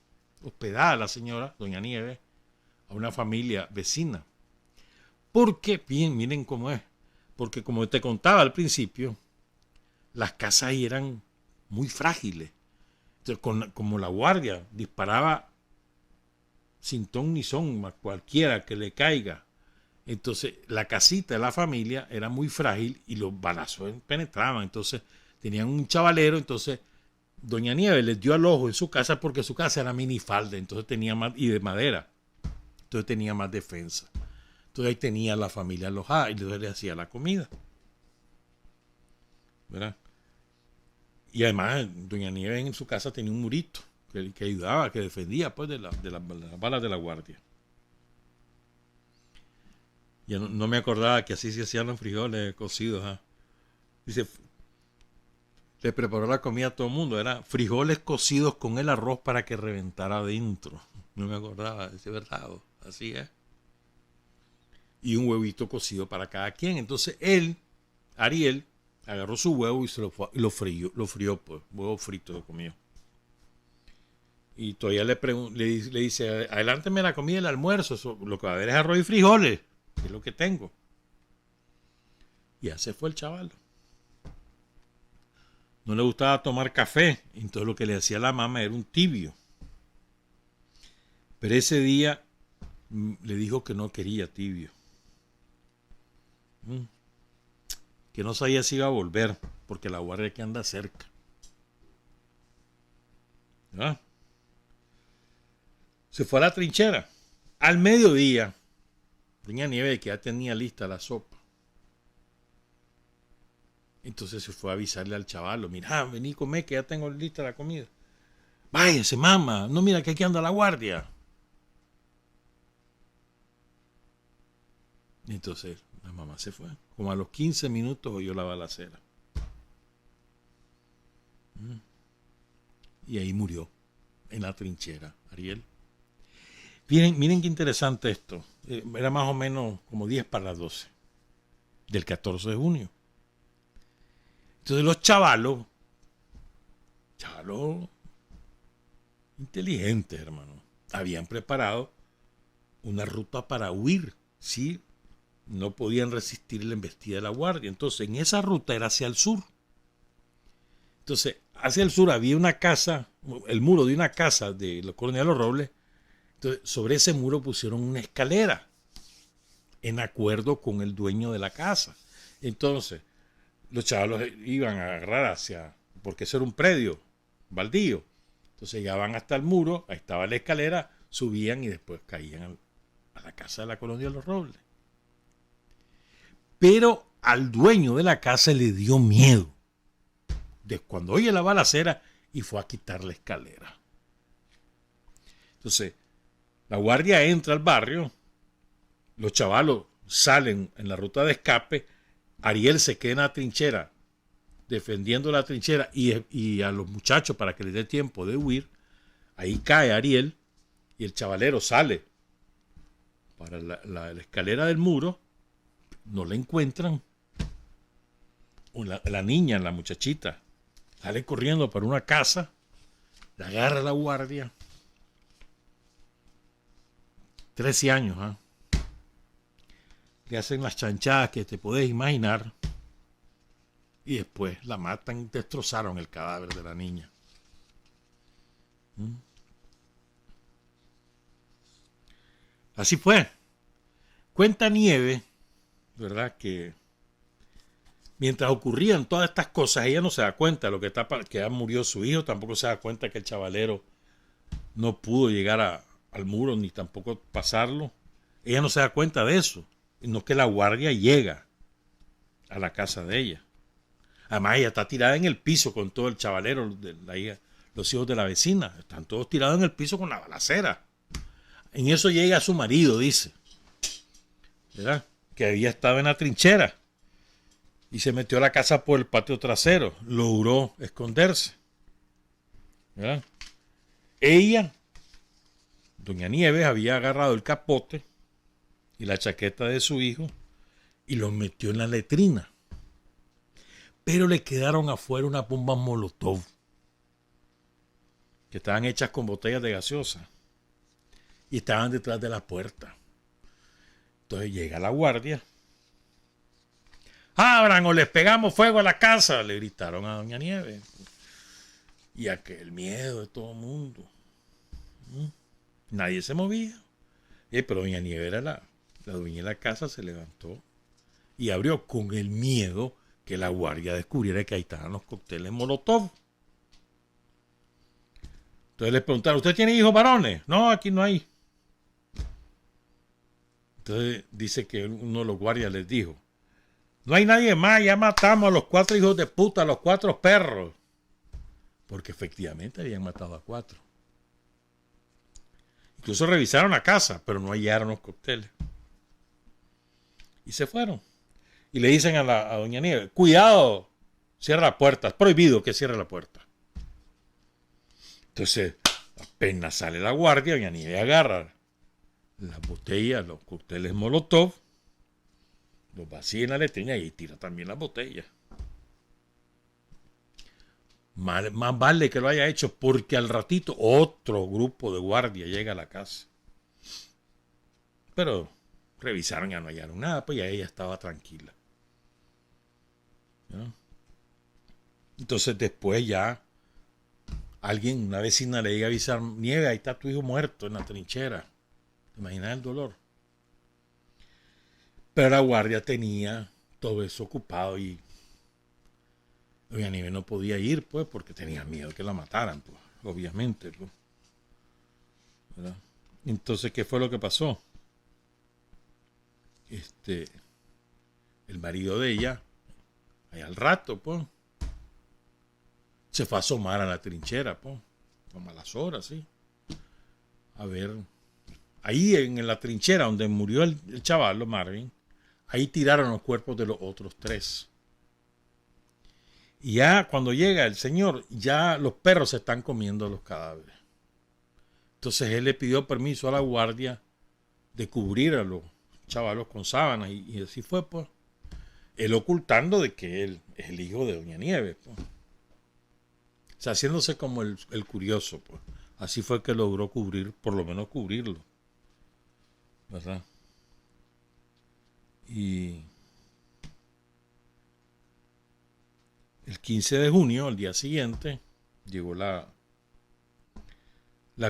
hospedada la señora, doña Nieves, a una familia vecina. Porque, bien, miren cómo es. Porque como te contaba al principio, las casas ahí eran muy frágiles. Entonces, como la guardia disparaba sin ton ni son a cualquiera que le caiga. Entonces, la casita de la familia era muy frágil y los balazos penetraban. Entonces, tenían un chavalero. Entonces, doña Nieves les dio al ojo en su casa porque su casa era minifalda. Entonces, tenía más, y de madera. Entonces, tenía más defensa. Entonces, ahí tenía la familia alojada y le hacía la comida. ¿Verdad? Y además, doña Nieves en su casa tenía un murito que ayudaba, que defendía pues de las balas de la guardia. Ya no me acordaba que así se hacían los frijoles cocidos. ¿Eh? Dice, le preparó la comida a todo el mundo. Era frijoles cocidos con el arroz para que reventara adentro. No me acordaba, es verdad. Así es. Y un huevito cocido para cada quien. Entonces él, Ariel, agarró su huevo y lo frió, pues. Huevo frito lo comió. Y todavía le dice, adelánteme la comida y el almuerzo. Eso, lo que va a haber es arroz y frijoles. Es lo que tengo. Y ya se fue el chaval. No le gustaba tomar café. Entonces lo que le hacía la mamá era un tibio. Pero ese día le dijo que no quería tibio. Que no sabía si iba a volver. Porque la guardia que anda cerca. ¿Ah? Se fue a la trinchera. Al mediodía. Doña Nieves que ya tenía lista la sopa. Entonces se fue a avisarle al chavalo. Mira, vení, comé que ya tengo lista la comida. Váyase, mamá. No, mira que aquí anda la guardia. Entonces La mamá se fue. Como a los 15 minutos oyó la balacera. Y ahí murió, en la trinchera, Ariel. Miren qué interesante esto. Era más o menos como 10 para las 12 del 14 de junio. Entonces los chavalos inteligentes, hermano, habían preparado una ruta para huir, ¿sí? No podían resistir la embestida de la guardia. Entonces, en esa ruta era hacia el sur. Entonces, hacia el sur había una casa, el muro de una casa de la colonia de Los Robles. Entonces, sobre ese muro pusieron una escalera en acuerdo con el dueño de la casa. Entonces, los chavalos iban a agarrar porque eso era un predio baldío. Entonces, llegaban hasta el muro, ahí estaba la escalera, subían y después caían a la casa de la colonia de Los Robles. Pero al dueño de la casa le dio miedo de cuando oye la balacera y fue a quitar la escalera. Entonces, la guardia entra al barrio, los chavalos salen en la ruta de escape, Ariel se queda en la trinchera, defendiendo la trinchera y a los muchachos para que les dé tiempo de huir. Ahí cae Ariel y el chavalero sale para la escalera del muro, no la encuentran. La niña, la muchachita, sale corriendo para una casa, la agarra la guardia. 13 años, ¿eh? Le hacen las chanchadas que te podés imaginar y después la matan y destrozaron el cadáver de la niña. Así fue. Cuenta Nieve, ¿verdad? Que mientras ocurrían todas estas cosas, ella no se da cuenta de lo que está, que ya murió su hijo, tampoco se da cuenta que el chavalero no pudo llegar al muro ni tampoco pasarlo. Ella no se da cuenta de eso, sino que la guardia llega a la casa de ella. Además, ella está tirada en el piso con todo el chavalero, de la hija, los hijos de la vecina. Están todos tirados en el piso con la balacera. En eso llega su marido, dice, ¿verdad? Que había estado en la trinchera y se metió a la casa por el patio trasero. Logró esconderse, ¿verdad? Ella, doña Nieves, había agarrado el capote y la chaqueta de su hijo y los metió en la letrina. Pero le quedaron afuera unas bombas Molotov que estaban hechas con botellas de gaseosa y estaban detrás de la puerta. Entonces llega la guardia. ¡Abran o les pegamos fuego a la casa!, le gritaron a doña Nieves. Y aquel miedo de todo el mundo. Nadie se movía. Pero doña Nieves era la dueña de la casa, se levantó y abrió con el miedo que la guardia descubriera que ahí estaban los cócteles Molotov. Entonces les preguntaron, ¿usted tiene hijos varones? No, aquí no hay. Entonces dice que uno de los guardias les dijo, no hay nadie más, ya matamos a los 4 hijos de puta, a los 4 perros. Porque efectivamente habían matado a 4. Incluso revisaron la casa, pero no hallaron los cócteles. Y se fueron. Y le dicen a doña Nieves, cuidado, cierra la puerta, es prohibido que cierre la puerta. Entonces, apenas sale la guardia, doña Nieves agarra las botellas, los cócteles Molotov, los vacía en la letrina y tira también las botellas. Más vale que lo haya hecho porque al ratito otro grupo de guardia llega a la casa. Pero revisaron y no hallaron nada, pues ya ella estaba tranquila. ¿No? Entonces después ya alguien, una vecina le llega a avisar, Nieve, ahí está tu hijo muerto en la trinchera. ¿Te imaginas el dolor? Pero la guardia tenía todo eso ocupado y doña Nieve no podía ir, pues, porque tenía miedo que la mataran, pues, obviamente, pues. ¿Verdad? Entonces, ¿qué fue lo que pasó? El marido de ella, ahí al rato, pues, se fue a asomar a la trinchera, pues, como a las horas, sí. A ver, ahí en la trinchera donde murió el chaval, Marvin, Ahí tiraron los cuerpos de los otros 3. Y ya cuando llega el señor, ya los perros se están comiendo los cadáveres. Entonces él le pidió permiso a la guardia de cubrir a los chavalos con sábanas. Y así fue, pues. Él ocultando de que él es el hijo de Doña Nieves, pues. O sea, haciéndose como el curioso, pues. Así fue que logró cubrir, por lo menos cubrirlo. ¿Verdad? Y el 15 de junio, al día siguiente, llegó la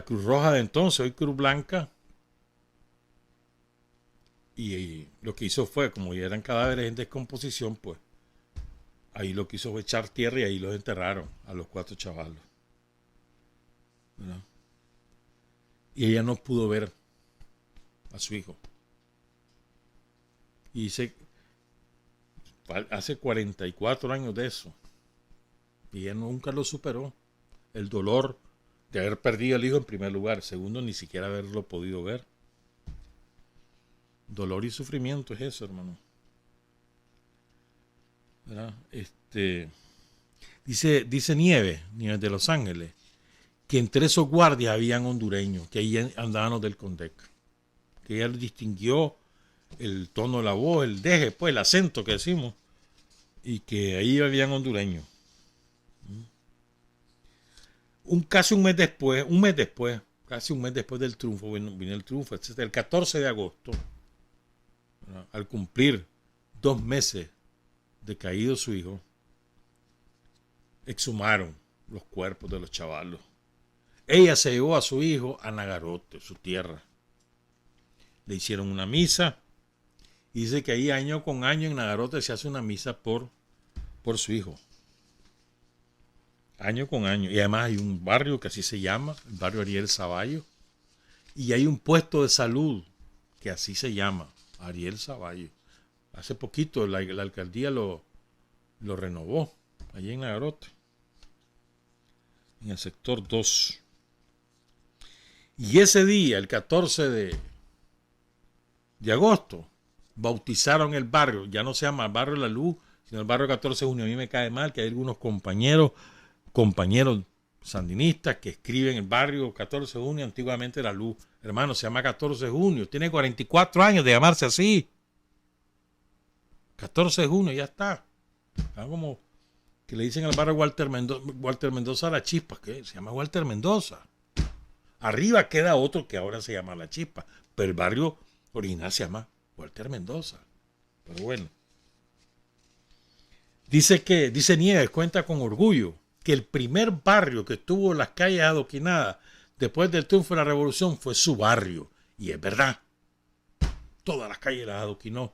Cruz Roja de entonces, hoy Cruz Blanca, y lo que hizo fue, como ya eran cadáveres en descomposición, pues ahí lo que hizo fue echar tierra y ahí los enterraron a los 4 chavalos. ¿Verdad? Y ella no pudo ver a su hijo. Y dice, hace 44 años de eso. Y ella nunca lo superó. El dolor de haber perdido al hijo en primer lugar. Segundo, ni siquiera haberlo podido ver. Dolor y sufrimiento es eso, hermano. ¿Verdad? Dice Nieves de Los Ángeles, que entre esos guardias habían hondureños, que ahí andaban los del Condec. Que ella distinguió el tono de la voz, el deje, pues el acento que decimos, y que ahí habían hondureños. Casi un mes después del triunfo, vino el triunfo, etc. El 14 de agosto, ¿verdad? Al cumplir 2 meses de caído su hijo, exhumaron los cuerpos de los chavalos. Ella se llevó a su hijo a Nagarote, su tierra. Le hicieron una misa. Y dice que ahí año con año en Nagarote se hace una misa por su hijo. Año con año. Y además hay un barrio que así se llama, el barrio Ariel Zavallo. Y hay un puesto de salud que así se llama, Ariel Zavallo. Hace poquito la alcaldía lo renovó, allí en Nagarote, en el sector 2. Y ese día, el 14 de agosto, bautizaron el barrio. Ya no se llama el barrio La Luz, sino el barrio 14 de junio. A mí me cae mal que hay algunos compañeros sandinistas que escriben el barrio 14 de junio, antiguamente La Luz. Hermano, se llama 14 de junio. Tiene 44 años de llamarse así. 14 de junio, ya está. Está como que le dicen al barrio Walter Mendoza La Chispa. ¿Qué? Se llama Walter Mendoza. Arriba queda otro que ahora se llama La Chispa. Pero el barrio original se llama Walter Mendoza. Pero bueno. Dice Nieves, cuenta con orgullo, que el primer barrio que tuvo las calles adoquinadas después del triunfo de la revolución fue su barrio. Y es verdad. Todas las calles las adoquinó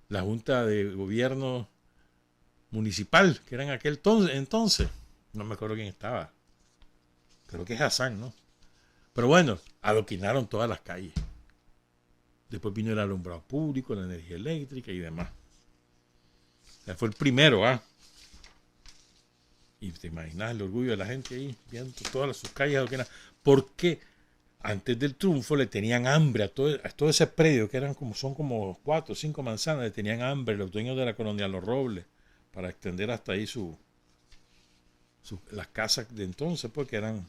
la Junta de Gobierno Municipal, que era en aquel entonces. No me acuerdo quién estaba. Creo que es Hassan, ¿no? Pero bueno, adoquinaron todas las calles. Después vino el alumbrado público, la energía eléctrica y demás. O sea, fue el primero, ¿ah? Y te imaginas el orgullo de la gente ahí, viendo todas sus calles adoquinadas. Porque antes del triunfo le tenían hambre a todo ese predio, que son como 4 o 5 manzanas, le tenían hambre los dueños de la colonia Los Robles, para extender hasta ahí las casas de entonces, porque eran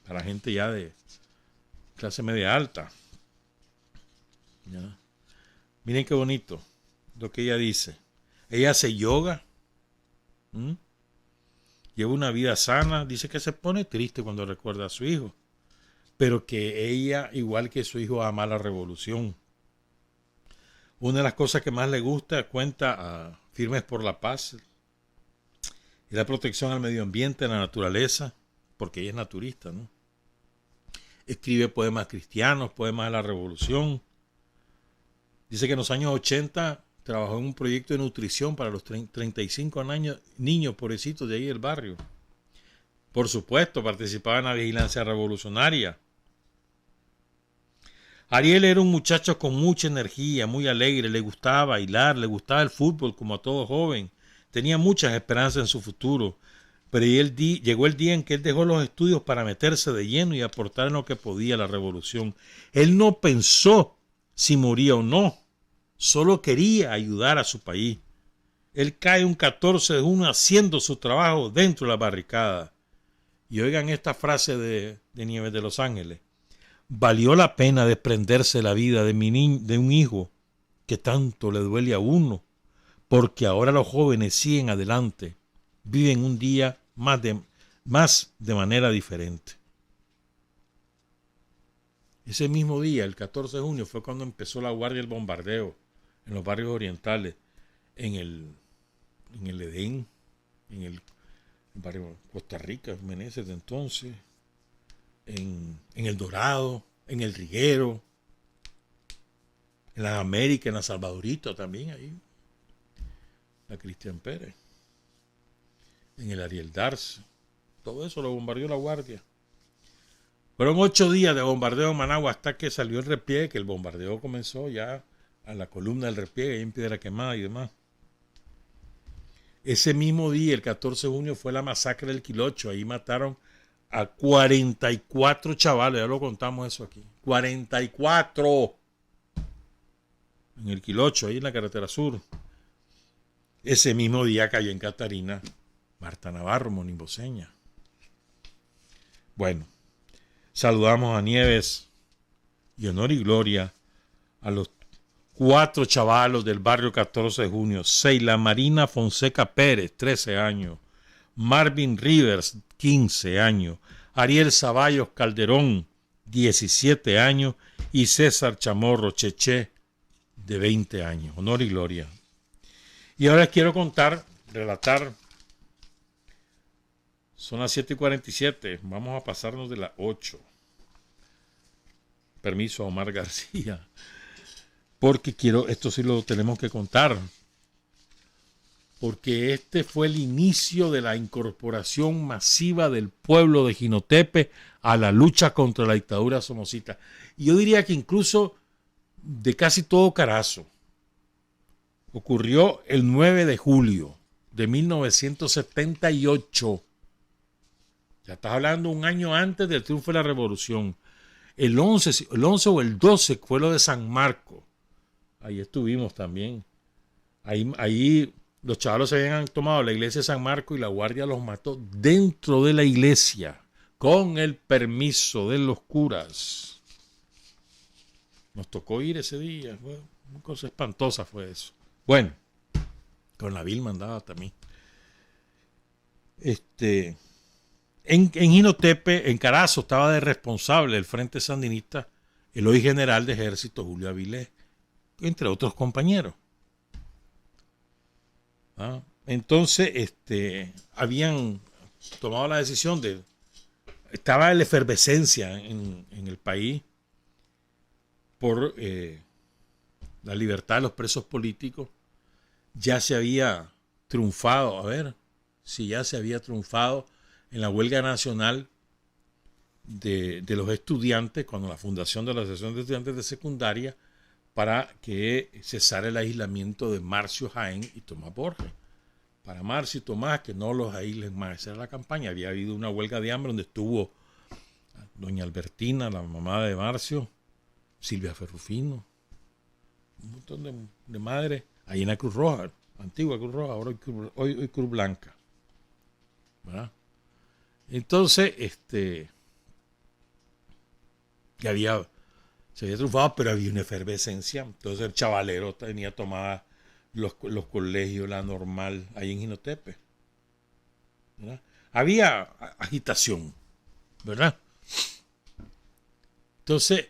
para gente ya de clase media alta. ¿Ya? Miren qué bonito lo que ella dice. Ella hace yoga, lleva una vida sana, dice que se pone triste cuando recuerda a su hijo, pero que ella, igual que su hijo, ama la revolución. Una de las cosas que más le gusta, cuenta a Firmes por la Paz, y la protección al medio ambiente, a la naturaleza, porque ella es naturista, ¿no? Escribe poemas cristianos, poemas de la revolución. Dice que en los años 80 trabajó en un proyecto de nutrición para los 35 niños pobrecitos de ahí del barrio. Por supuesto, participaba en la vigilancia revolucionaria. Ariel era un muchacho con mucha energía, muy alegre, le gustaba bailar, le gustaba el fútbol como a todo joven. Tenía muchas esperanzas en su futuro, pero llegó el día en que él dejó los estudios para meterse de lleno y aportar en lo que podía a la revolución. Él no pensó si moría o no. solo quería ayudar a su país. Él cae un 14 de junio haciendo su trabajo dentro de la barricada. Y oigan esta frase de Nieves de Los Ángeles. Valió la pena desprenderse la vida de un hijo que tanto le duele a uno, porque ahora los jóvenes siguen adelante, viven un día más de manera diferente. Ese mismo día, el 14 de junio, fue cuando empezó la guardia del bombardeo en los barrios orientales, en el Edén, en el barrio Costa Rica, Meneses de entonces, en El Dorado, en El Riguero, en las Américas, en la Salvadorita también, ahí, la Cristian Pérez, en el Ariel Darce, todo eso lo bombardeó la guardia. Fueron 8 días de bombardeo en Managua hasta que salió el repliegue, que el bombardeo comenzó ya a la columna del repliegue, ahí en Piedra Quemada y demás. Ese mismo día, el 14 de junio, fue la masacre del Quilocho. Ahí mataron a 44 chavales, ya lo contamos eso aquí. 44 en el Quilocho, ahí en la carretera sur. Ese mismo día cayó en Catarina Marta Navarro, monimboseña. Bueno, saludamos a Nieves y honor y gloria a los 4 chavalos del barrio 14 de junio. Seila Marina Fonseca Pérez, 13 años. Marvin Rivers, 15 años. Ariel Zavallos Calderón, 17 años. Y César Chamorro Cheche, de 20 años. Honor y gloria. Y ahora les quiero relatar. Son las 7:47. Vamos a pasarnos de las 8. Permiso a Omar García. Porque esto sí lo tenemos que contar. Porque este fue el inicio de la incorporación masiva del pueblo de Jinotepe a la lucha contra la dictadura somocita. Y yo diría que incluso de casi todo Carazo. Ocurrió el 9 de julio de 1978. Ya estás hablando un año antes del triunfo de la revolución. El 11 o el 12 fue lo de San Marcos. Ahí estuvimos también. Ahí los chavalos se habían tomado la iglesia de San Marcos y la guardia los mató dentro de la iglesia, con el permiso de los curas. Nos tocó ir ese día. Una cosa espantosa fue eso. Bueno, con la Vilma andaba también. En Jinotepe, en Carazo, estaba de responsable del Frente Sandinista el hoy general de ejército Julio Avilés, entre otros compañeros. Entonces, habían tomado la decisión estaba la efervescencia en el país por la libertad de los presos políticos. Ya se había triunfado, ya se había triunfado en la huelga nacional de los estudiantes, cuando la fundación de la Asociación de Estudiantes de Secundaria, para que cesara el aislamiento de Marcio Jaén y Tomás Borges. Para Marcio y Tomás, que no los aíslen más. Esa era la campaña. Había habido una huelga de hambre donde estuvo doña Albertina, la mamá de Marcio, Silvia Ferrufino, un montón de madres, ahí en la Cruz Roja, antigua Cruz Roja, ahora hoy Cruz Blanca. ¿Verdad? Entonces, se había triunfado, pero había una efervescencia. Entonces el chavalero tenía tomada los colegios, la normal, ahí en Jinotepe. ¿Verdad? Había agitación, ¿verdad? Entonces,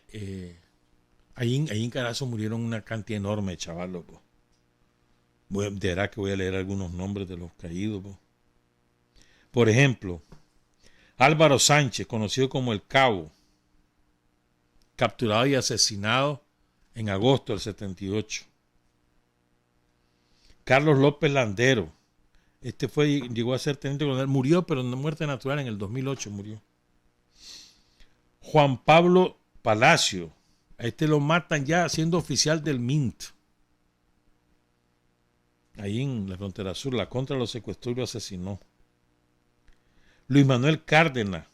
ahí en Carazo murieron una cantidad enorme de chavalos. De verdad que voy a leer algunos nombres de los caídos. Por ejemplo, Álvaro Sánchez, conocido como El Cabo, capturado y asesinado en agosto del 78. Carlos López Landero, llegó a ser teniente coronel, murió, pero de muerte natural en el 2008 murió. Juan Pablo Palacio, lo matan ya siendo oficial del MINT. Ahí en la frontera sur, la contra lo secuestró y lo asesinó. Luis Manuel Cárdenas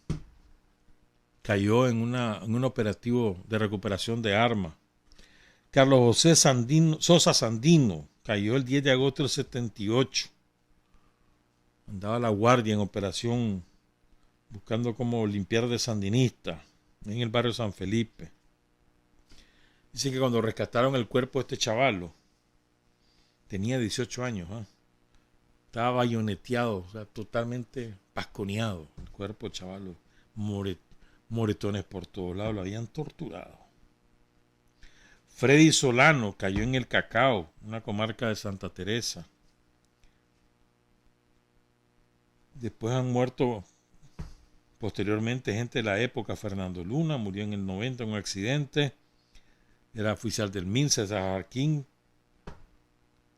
cayó en un operativo de recuperación de armas. Carlos José Sosa Sandino cayó el 10 de agosto del 78. Andaba la guardia en operación buscando cómo limpiar de sandinista en el barrio San Felipe. Dice que cuando rescataron el cuerpo de este chavalo, tenía 18 años, estaba bayoneteado, o sea, totalmente pasconeado el cuerpo del chavalo, moretones por todos lados, lo habían torturado. Freddy Solano cayó en el Cacao, una comarca de Santa Teresa. Después han muerto posteriormente gente de la época. Fernando Luna murió en el 90 en un accidente. Era oficial del MINSA, de Jarquín.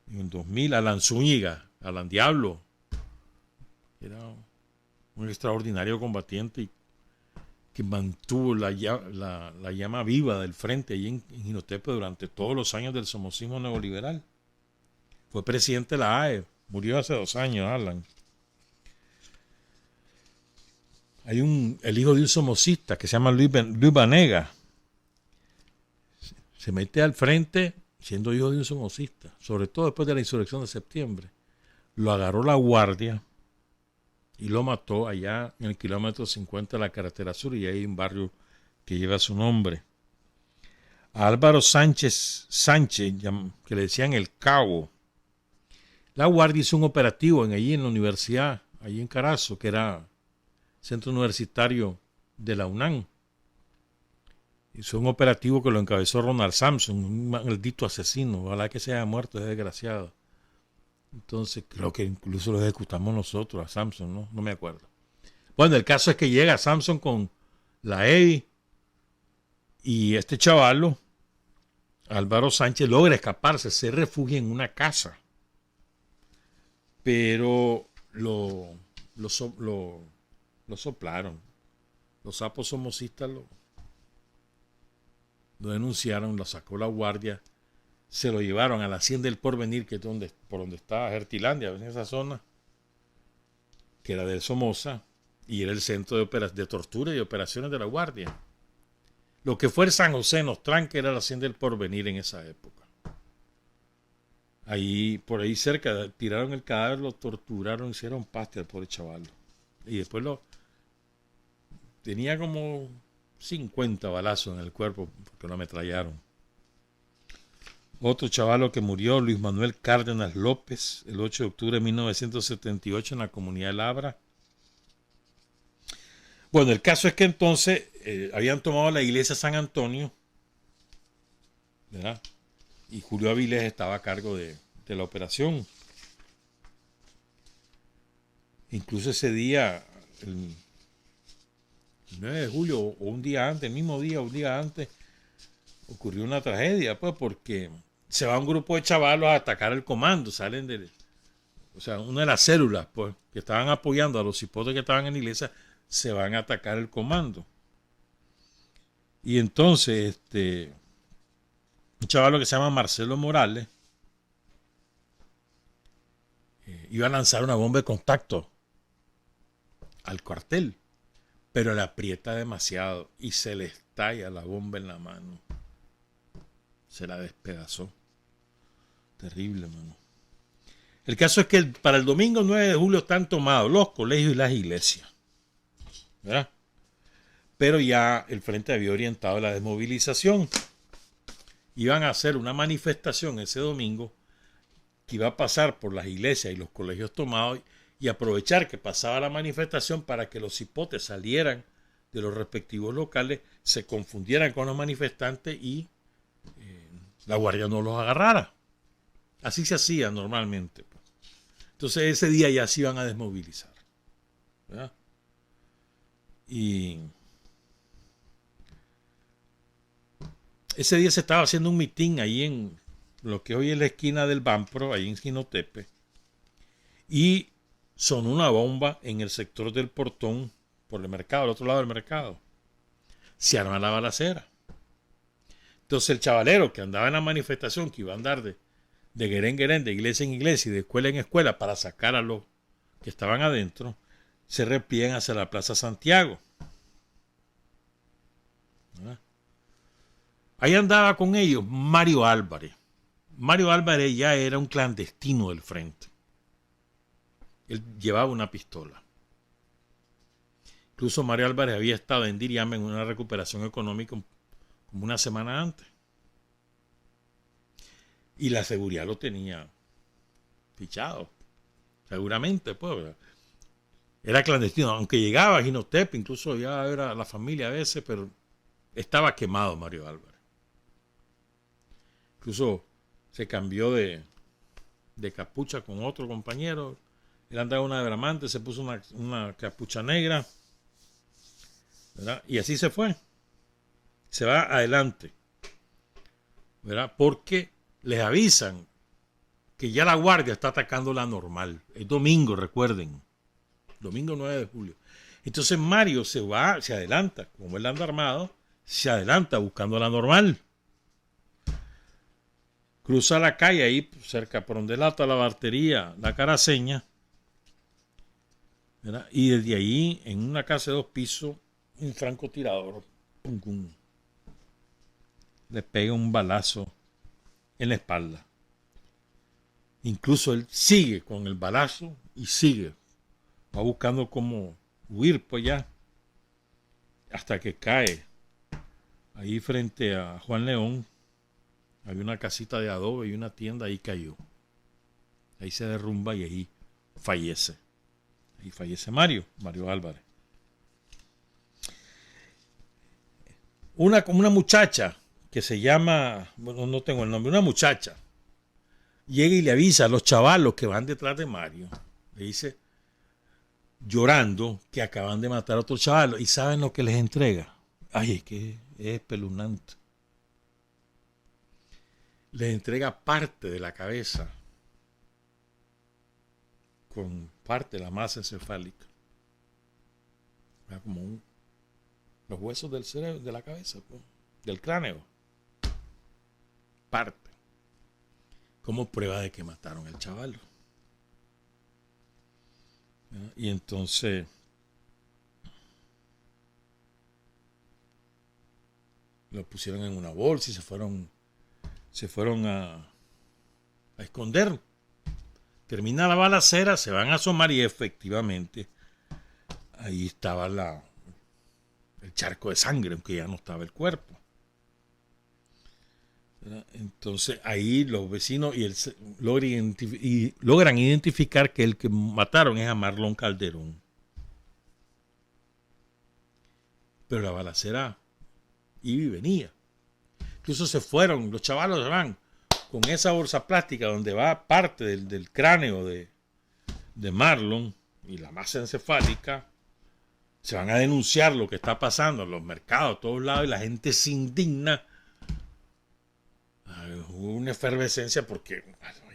En el 2000, Alan Zúñiga, Alan Diablo. Era un extraordinario combatiente que mantuvo la llama viva del frente allí en Jinotepe durante todos los años del somocismo neoliberal. Fue presidente de la AE, murió hace 2 años, Alan. Hay el hijo de un somocista que se llama Luis Vanega. Se mete al frente siendo hijo de un somocista, sobre todo después de la insurrección de septiembre. Lo agarró la guardia y lo mató allá en el kilómetro 50 de la carretera sur, y hay un barrio que lleva su nombre. A Álvaro Sánchez, que le decían el Cabo, la guardia hizo un operativo allí en la universidad, allí en Carazo, que era centro universitario de la UNAM. Hizo un operativo que lo encabezó Ronald Samson, un maldito asesino, ojalá que se haya muerto, es desgraciado. Entonces creo que incluso lo ejecutamos nosotros a Samson, no me acuerdo. Bueno, el caso es que llega Samson con la EI y este chavalo, Álvaro Sánchez, logra escaparse, se refugia en una casa. Pero lo soplaron. Los sapos somocistas lo denunciaron, lo sacó la guardia. Se lo llevaron a la Hacienda del Porvenir, que es por donde estaba Gertilandia, en esa zona, que era de Somoza, y era el centro de tortura y operaciones de la guardia. Lo que fue el San José Nostran, que era la Hacienda del Porvenir en esa época. Por ahí cerca, tiraron el cadáver, lo torturaron, hicieron paste al pobre chaval. Y después tenía como 50 balazos en el cuerpo, porque lo ametrallaron. Otro chavalo que murió, Luis Manuel Cárdenas López, el 8 de octubre de 1978 en la comunidad de Labra. Bueno, el caso es que entonces habían tomado la iglesia San Antonio, ¿verdad? Y Julio Avilés estaba a cargo de la operación. Incluso ese día, el 9 de julio, o un día antes, el mismo día o un día antes, ocurrió una tragedia, pues, porque se va un grupo de chavalos a atacar el comando, una de las células, pues, que estaban apoyando a los cipotes que estaban en la iglesia, se van a atacar el comando. Y entonces, un chavalo que se llama Marcelo Morales iba a lanzar una bomba de contacto al cuartel, pero le aprieta demasiado y se le estalla la bomba en la mano. Se la despedazó. Terrible, mano. El caso es que para el domingo 9 de julio están tomados los colegios y las iglesias, ¿verdad? Pero ya el frente había orientado la desmovilización. Iban a hacer una manifestación ese domingo que iba a pasar por las iglesias y los colegios tomados y aprovechar que pasaba la manifestación para que los cipotes salieran de los respectivos locales, se confundieran con los manifestantes y la guardia no los agarrara. Así se hacía normalmente. Entonces ese día ya se iban a desmovilizar, ¿verdad? Y ese día se estaba haciendo un mitin ahí en lo que hoy es la esquina del Bampro, ahí en Jinotepe, y sonó una bomba en el sector del Portón, por el mercado, al otro lado del mercado. Se arma la balacera. Entonces el chavalero que andaba en la manifestación, que iba a andar de guerén en guerén, de iglesia en iglesia y de escuela en escuela para sacar a los que estaban adentro, se repliegan hacia la Plaza Santiago. ¿Verdad? Ahí andaba con ellos Mario Álvarez. Mario Álvarez ya era un clandestino del frente. Él llevaba una pistola. Incluso Mario Álvarez había estado en Diriamba en una recuperación económica como una semana antes. Y la seguridad lo tenía fichado. Seguramente, pues. Era clandestino, aunque llegaba a Jinotep, incluso ya era la familia a veces, pero estaba quemado Mario Álvarez. Incluso se cambió de capucha con otro compañero. Él andaba una de bramante, se puso una capucha negra, ¿verdad? Y así se fue. Se va adelante, ¿verdad? Porque les avisan que ya la guardia está atacando la normal. Es domingo, recuerden. Domingo 9 de julio. Entonces Mario se adelanta, como él anda armado, se adelanta buscando la normal. Cruza la calle ahí cerca por donde lata la bartería, la Caraseña, ¿verdad? Y desde ahí, en una casa de 2 pisos, un francotirador pum, pum, le pega un balazo en la espalda. Incluso él sigue con el balazo y sigue. Va buscando cómo huir, pues ya. Hasta que cae. Ahí frente a Juan León. Había una casita de adobe y una tienda, ahí cayó. Ahí se derrumba y ahí fallece. Ahí fallece Mario Álvarez. Una muchacha que se llama, bueno, no tengo el nombre, una muchacha llega y le avisa a los chavalos que van detrás de Mario. Le dice, llorando, que acaban de matar a otro chaval. ¿Y saben lo que les entrega? Ay, es que es espeluznante. Les entrega parte de la cabeza con parte de la masa encefálica. Como los huesos del cerebro, de la cabeza, del cráneo. Parte. Como prueba de que mataron al chaval. Y entonces lo pusieron en una bolsa y se fueron a esconder. Termina la balacera, se van a asomar y efectivamente ahí estaba el charco de sangre, aunque ya no estaba el cuerpo. Entonces ahí los vecinos logran identificar que el que mataron es a Marlon Calderón. Pero la balacera iba y venía. Incluso se fueron, los chavalos se van con esa bolsa plástica donde va parte del cráneo de Marlon y la masa encefálica. Se van a denunciar lo que está pasando en los mercados, a todos lados, y la gente se indigna. Hubo una efervescencia porque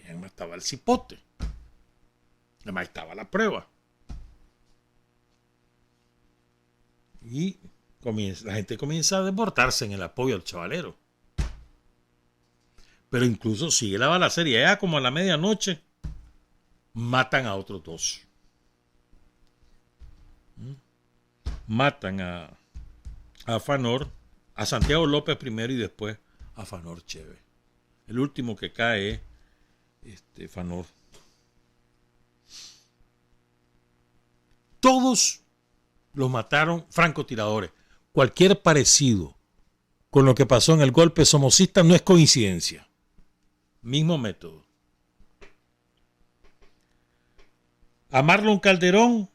además estaba el cipote, además estaba la prueba. Y la gente comienza a desbordarse en el apoyo al chavalero. Pero incluso sigue la balacería. Ya como a la medianoche matan a otros 2. Matan a Fanor, a Santiago López primero y después a Fanor Cheve. El último que cae es Fanor. Todos los mataron francotiradores. Cualquier parecido con lo que pasó en el golpe somocista no es coincidencia. Mismo método. A Marlon Calderón,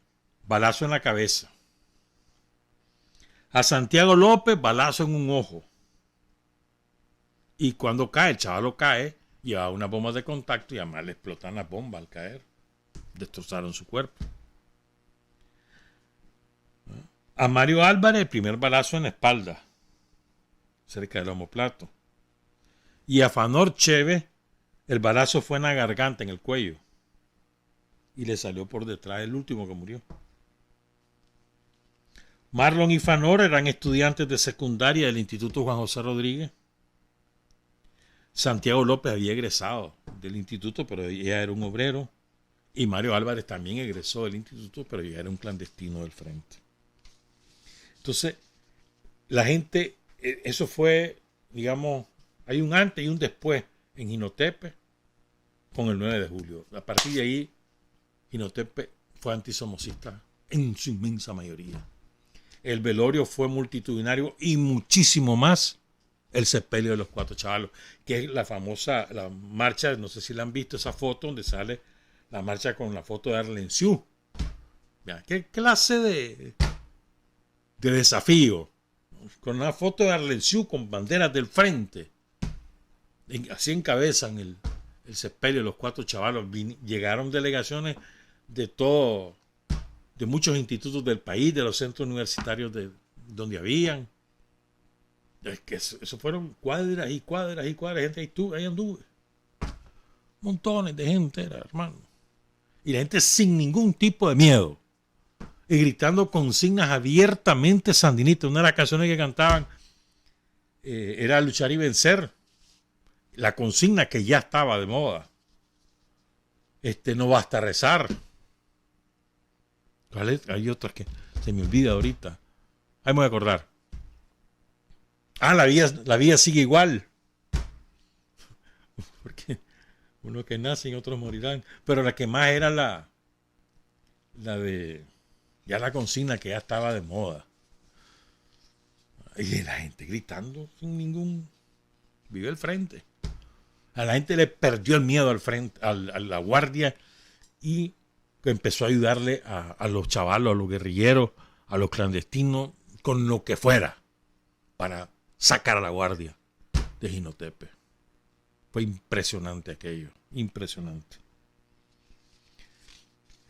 balazo en la cabeza. A Santiago López, balazo en un ojo. Y cuando cae, el chavalo cae, lleva una bomba de contacto y además le explotan las bombas al caer. Destrozaron su cuerpo. A Mario Álvarez, el primer balazo en la espalda, cerca del omoplato. Y a Fanor Cheve, el balazo fue en la garganta, en el cuello. Y le salió por detrás, el último que murió. Marlon y Fanor eran estudiantes de secundaria del Instituto Juan José Rodríguez. Santiago López había egresado del instituto, pero ya era un obrero. Y Mario Álvarez también egresó del instituto, pero ya era un clandestino del frente. Entonces, la gente, eso fue digamos, hay un antes y un después en Jinotepe con el 9 de julio. A partir de ahí, Jinotepe fue antisomocista en su inmensa mayoría. El velorio fue multitudinario y muchísimo más el sepelio de los 4 chavalos, que es la famosa, la marcha, no sé si la han visto, esa foto donde sale la marcha con la foto de Arlenciú. Vean, ¿qué clase de desafío? Con una foto de Arlenciú con banderas del frente. Así encabezan el sepelio de los 4 chavalos. Llegaron delegaciones de todo, de muchos institutos del país, de los centros universitarios donde habían. Es que eso fueron cuadras y cuadras y cuadras de gente. Ahí anduve. Montones de gente, hermano. Y la gente sin ningún tipo de miedo. Y gritando consignas abiertamente sandinistas. Una de las canciones que cantaban era Luchar y Vencer. La consigna que ya estaba de moda. No basta rezar. Hay otras que se me olvida ahorita. Ahí me voy a acordar. La vida sigue igual. Porque unos que nacen, otros morirán. Pero la que más era la de ya la consigna que ya estaba de moda. Y la gente gritando sin ningún... Vive el frente. A la gente le perdió el miedo al frente, a la guardia, y empezó a ayudarle a los chavalos, a los guerrilleros, a los clandestinos, con lo que fuera, para sacar a la guardia de Jinotepe. Fue impresionante aquello, impresionante.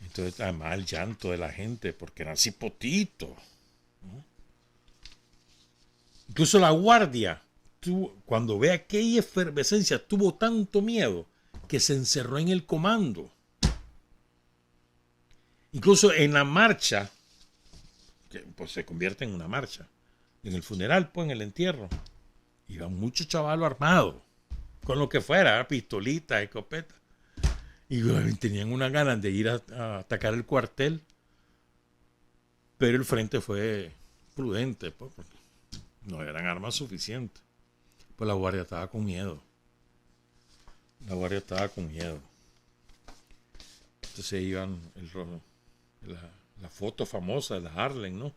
Entonces, además, el llanto de la gente, porque eran cipotitos, ¿no? Incluso la guardia, cuando ve aquella efervescencia, tuvo tanto miedo que se encerró en el comando. Incluso en la marcha, que pues se convierte en una marcha, en el funeral, pues en el entierro, iban muchos chavalos armados, con lo que fuera, pistolitas, escopetas, y tenían unas ganas de ir a atacar el cuartel, pero el frente fue prudente, pues, porque no eran armas suficientes. Pues la guardia estaba con miedo. Entonces iban la foto famosa de la Harlem, ¿no?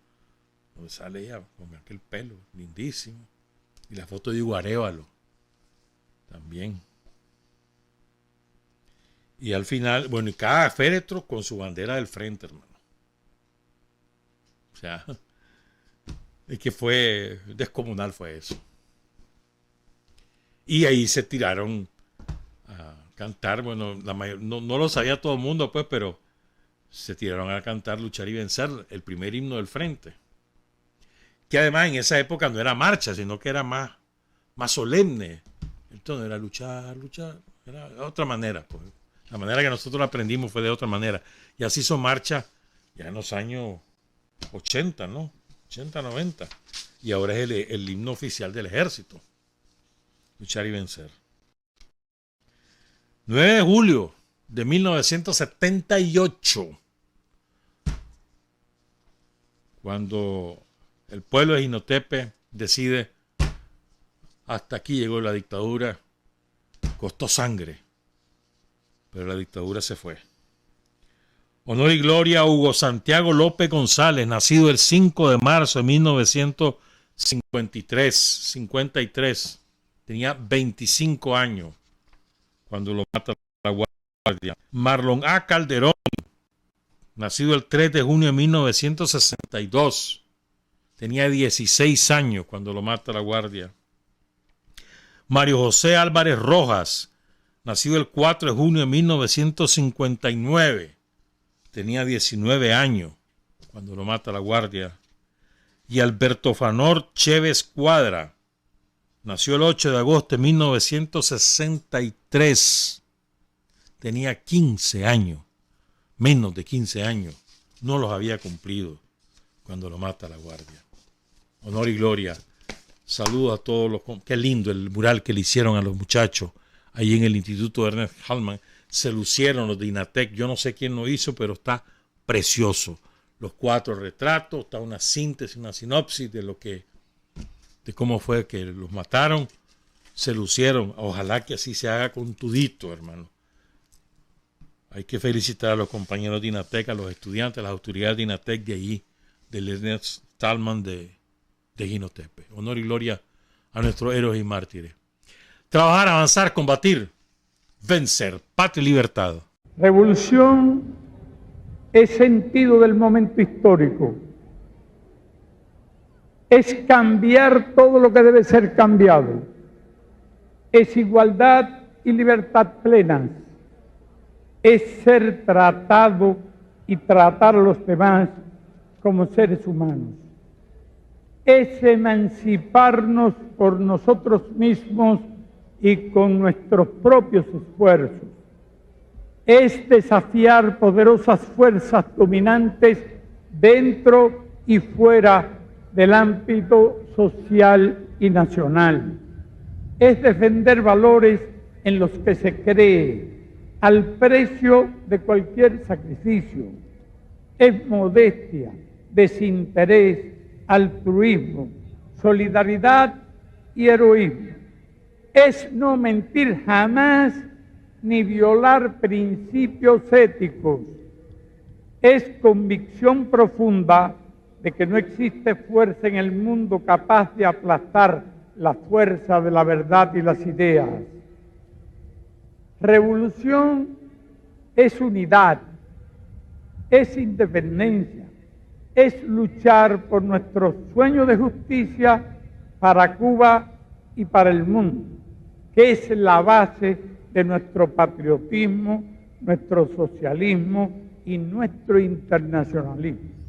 Donde sale ella con aquel pelo lindísimo. Y la foto de Hugo Arévalo también. Y al final, bueno, y cada féretro con su bandera del frente, hermano. O sea, es que fue descomunal, fue eso. Y ahí se tiraron a cantar, bueno, no lo sabía todo el mundo, pues, pero se tiraron a cantar Luchar y Vencer, el primer himno del frente. Que además en esa época no era marcha, sino que era más solemne. Entonces era luchar, era de otra manera, pues. La manera que nosotros la aprendimos fue de otra manera. Y así hizo marcha ya en los años 80, ¿no? 80, 90. Y ahora es el himno oficial del ejército. Luchar y Vencer. 9 de julio de 1978. Cuando el pueblo de Jinotepe decide, hasta aquí llegó la dictadura, costó sangre, pero la dictadura se fue. Honor y gloria a Hugo Santiago López González, nacido el 5 de marzo de 1953. Tenía 25 años cuando lo mata la guardia. Marlon A. Calderón, nacido el 3 de junio de 1962. Tenía 16 años cuando lo mata la guardia. Mario José Álvarez Rojas, nacido el 4 de junio de 1959. Tenía 19 años cuando lo mata la guardia. Y Alberto Fanor Chévez Cuadra, nació el 8 de agosto de 1963. Tenía 15 años, menos de 15 años. No los había cumplido cuando lo mata la guardia. Honor y gloria. Saludos a todos los... Qué lindo el mural que le hicieron a los muchachos ahí en el Instituto Ernest Hallman. Se lucieron los de INATEC. Yo no sé quién lo hizo, pero está precioso. Los 4 retratos, está una síntesis, una sinopsis de lo que de cómo fue que los mataron, se lucieron. Ojalá que así se haga con tudito, hermano. Hay que felicitar a los compañeros de INATEC, a los estudiantes, a las autoridades de INATEC de allí, del Ernest Stallman de Jinotepe. Honor y gloria a nuestros héroes y mártires. Trabajar, avanzar, combatir, vencer, patria y libertad. Revolución es sentido del momento histórico. Es cambiar todo lo que debe ser cambiado. Es igualdad y libertad plenas. Es ser tratado y tratar a los demás como seres humanos. Es emanciparnos por nosotros mismos y con nuestros propios esfuerzos. Es desafiar poderosas fuerzas dominantes dentro y fuera del ámbito social y nacional. Es defender valores en los que se cree, al precio de cualquier sacrificio. Es modestia, desinterés, altruismo, solidaridad y heroísmo. Es no mentir jamás ni violar principios éticos. Es convicción profunda de que no existe fuerza en el mundo capaz de aplastar la fuerza de la verdad y las ideas. Revolución es unidad, es independencia, es luchar por nuestro sueño de justicia para Cuba y para el mundo, que es la base de nuestro patriotismo, nuestro socialismo y nuestro internacionalismo.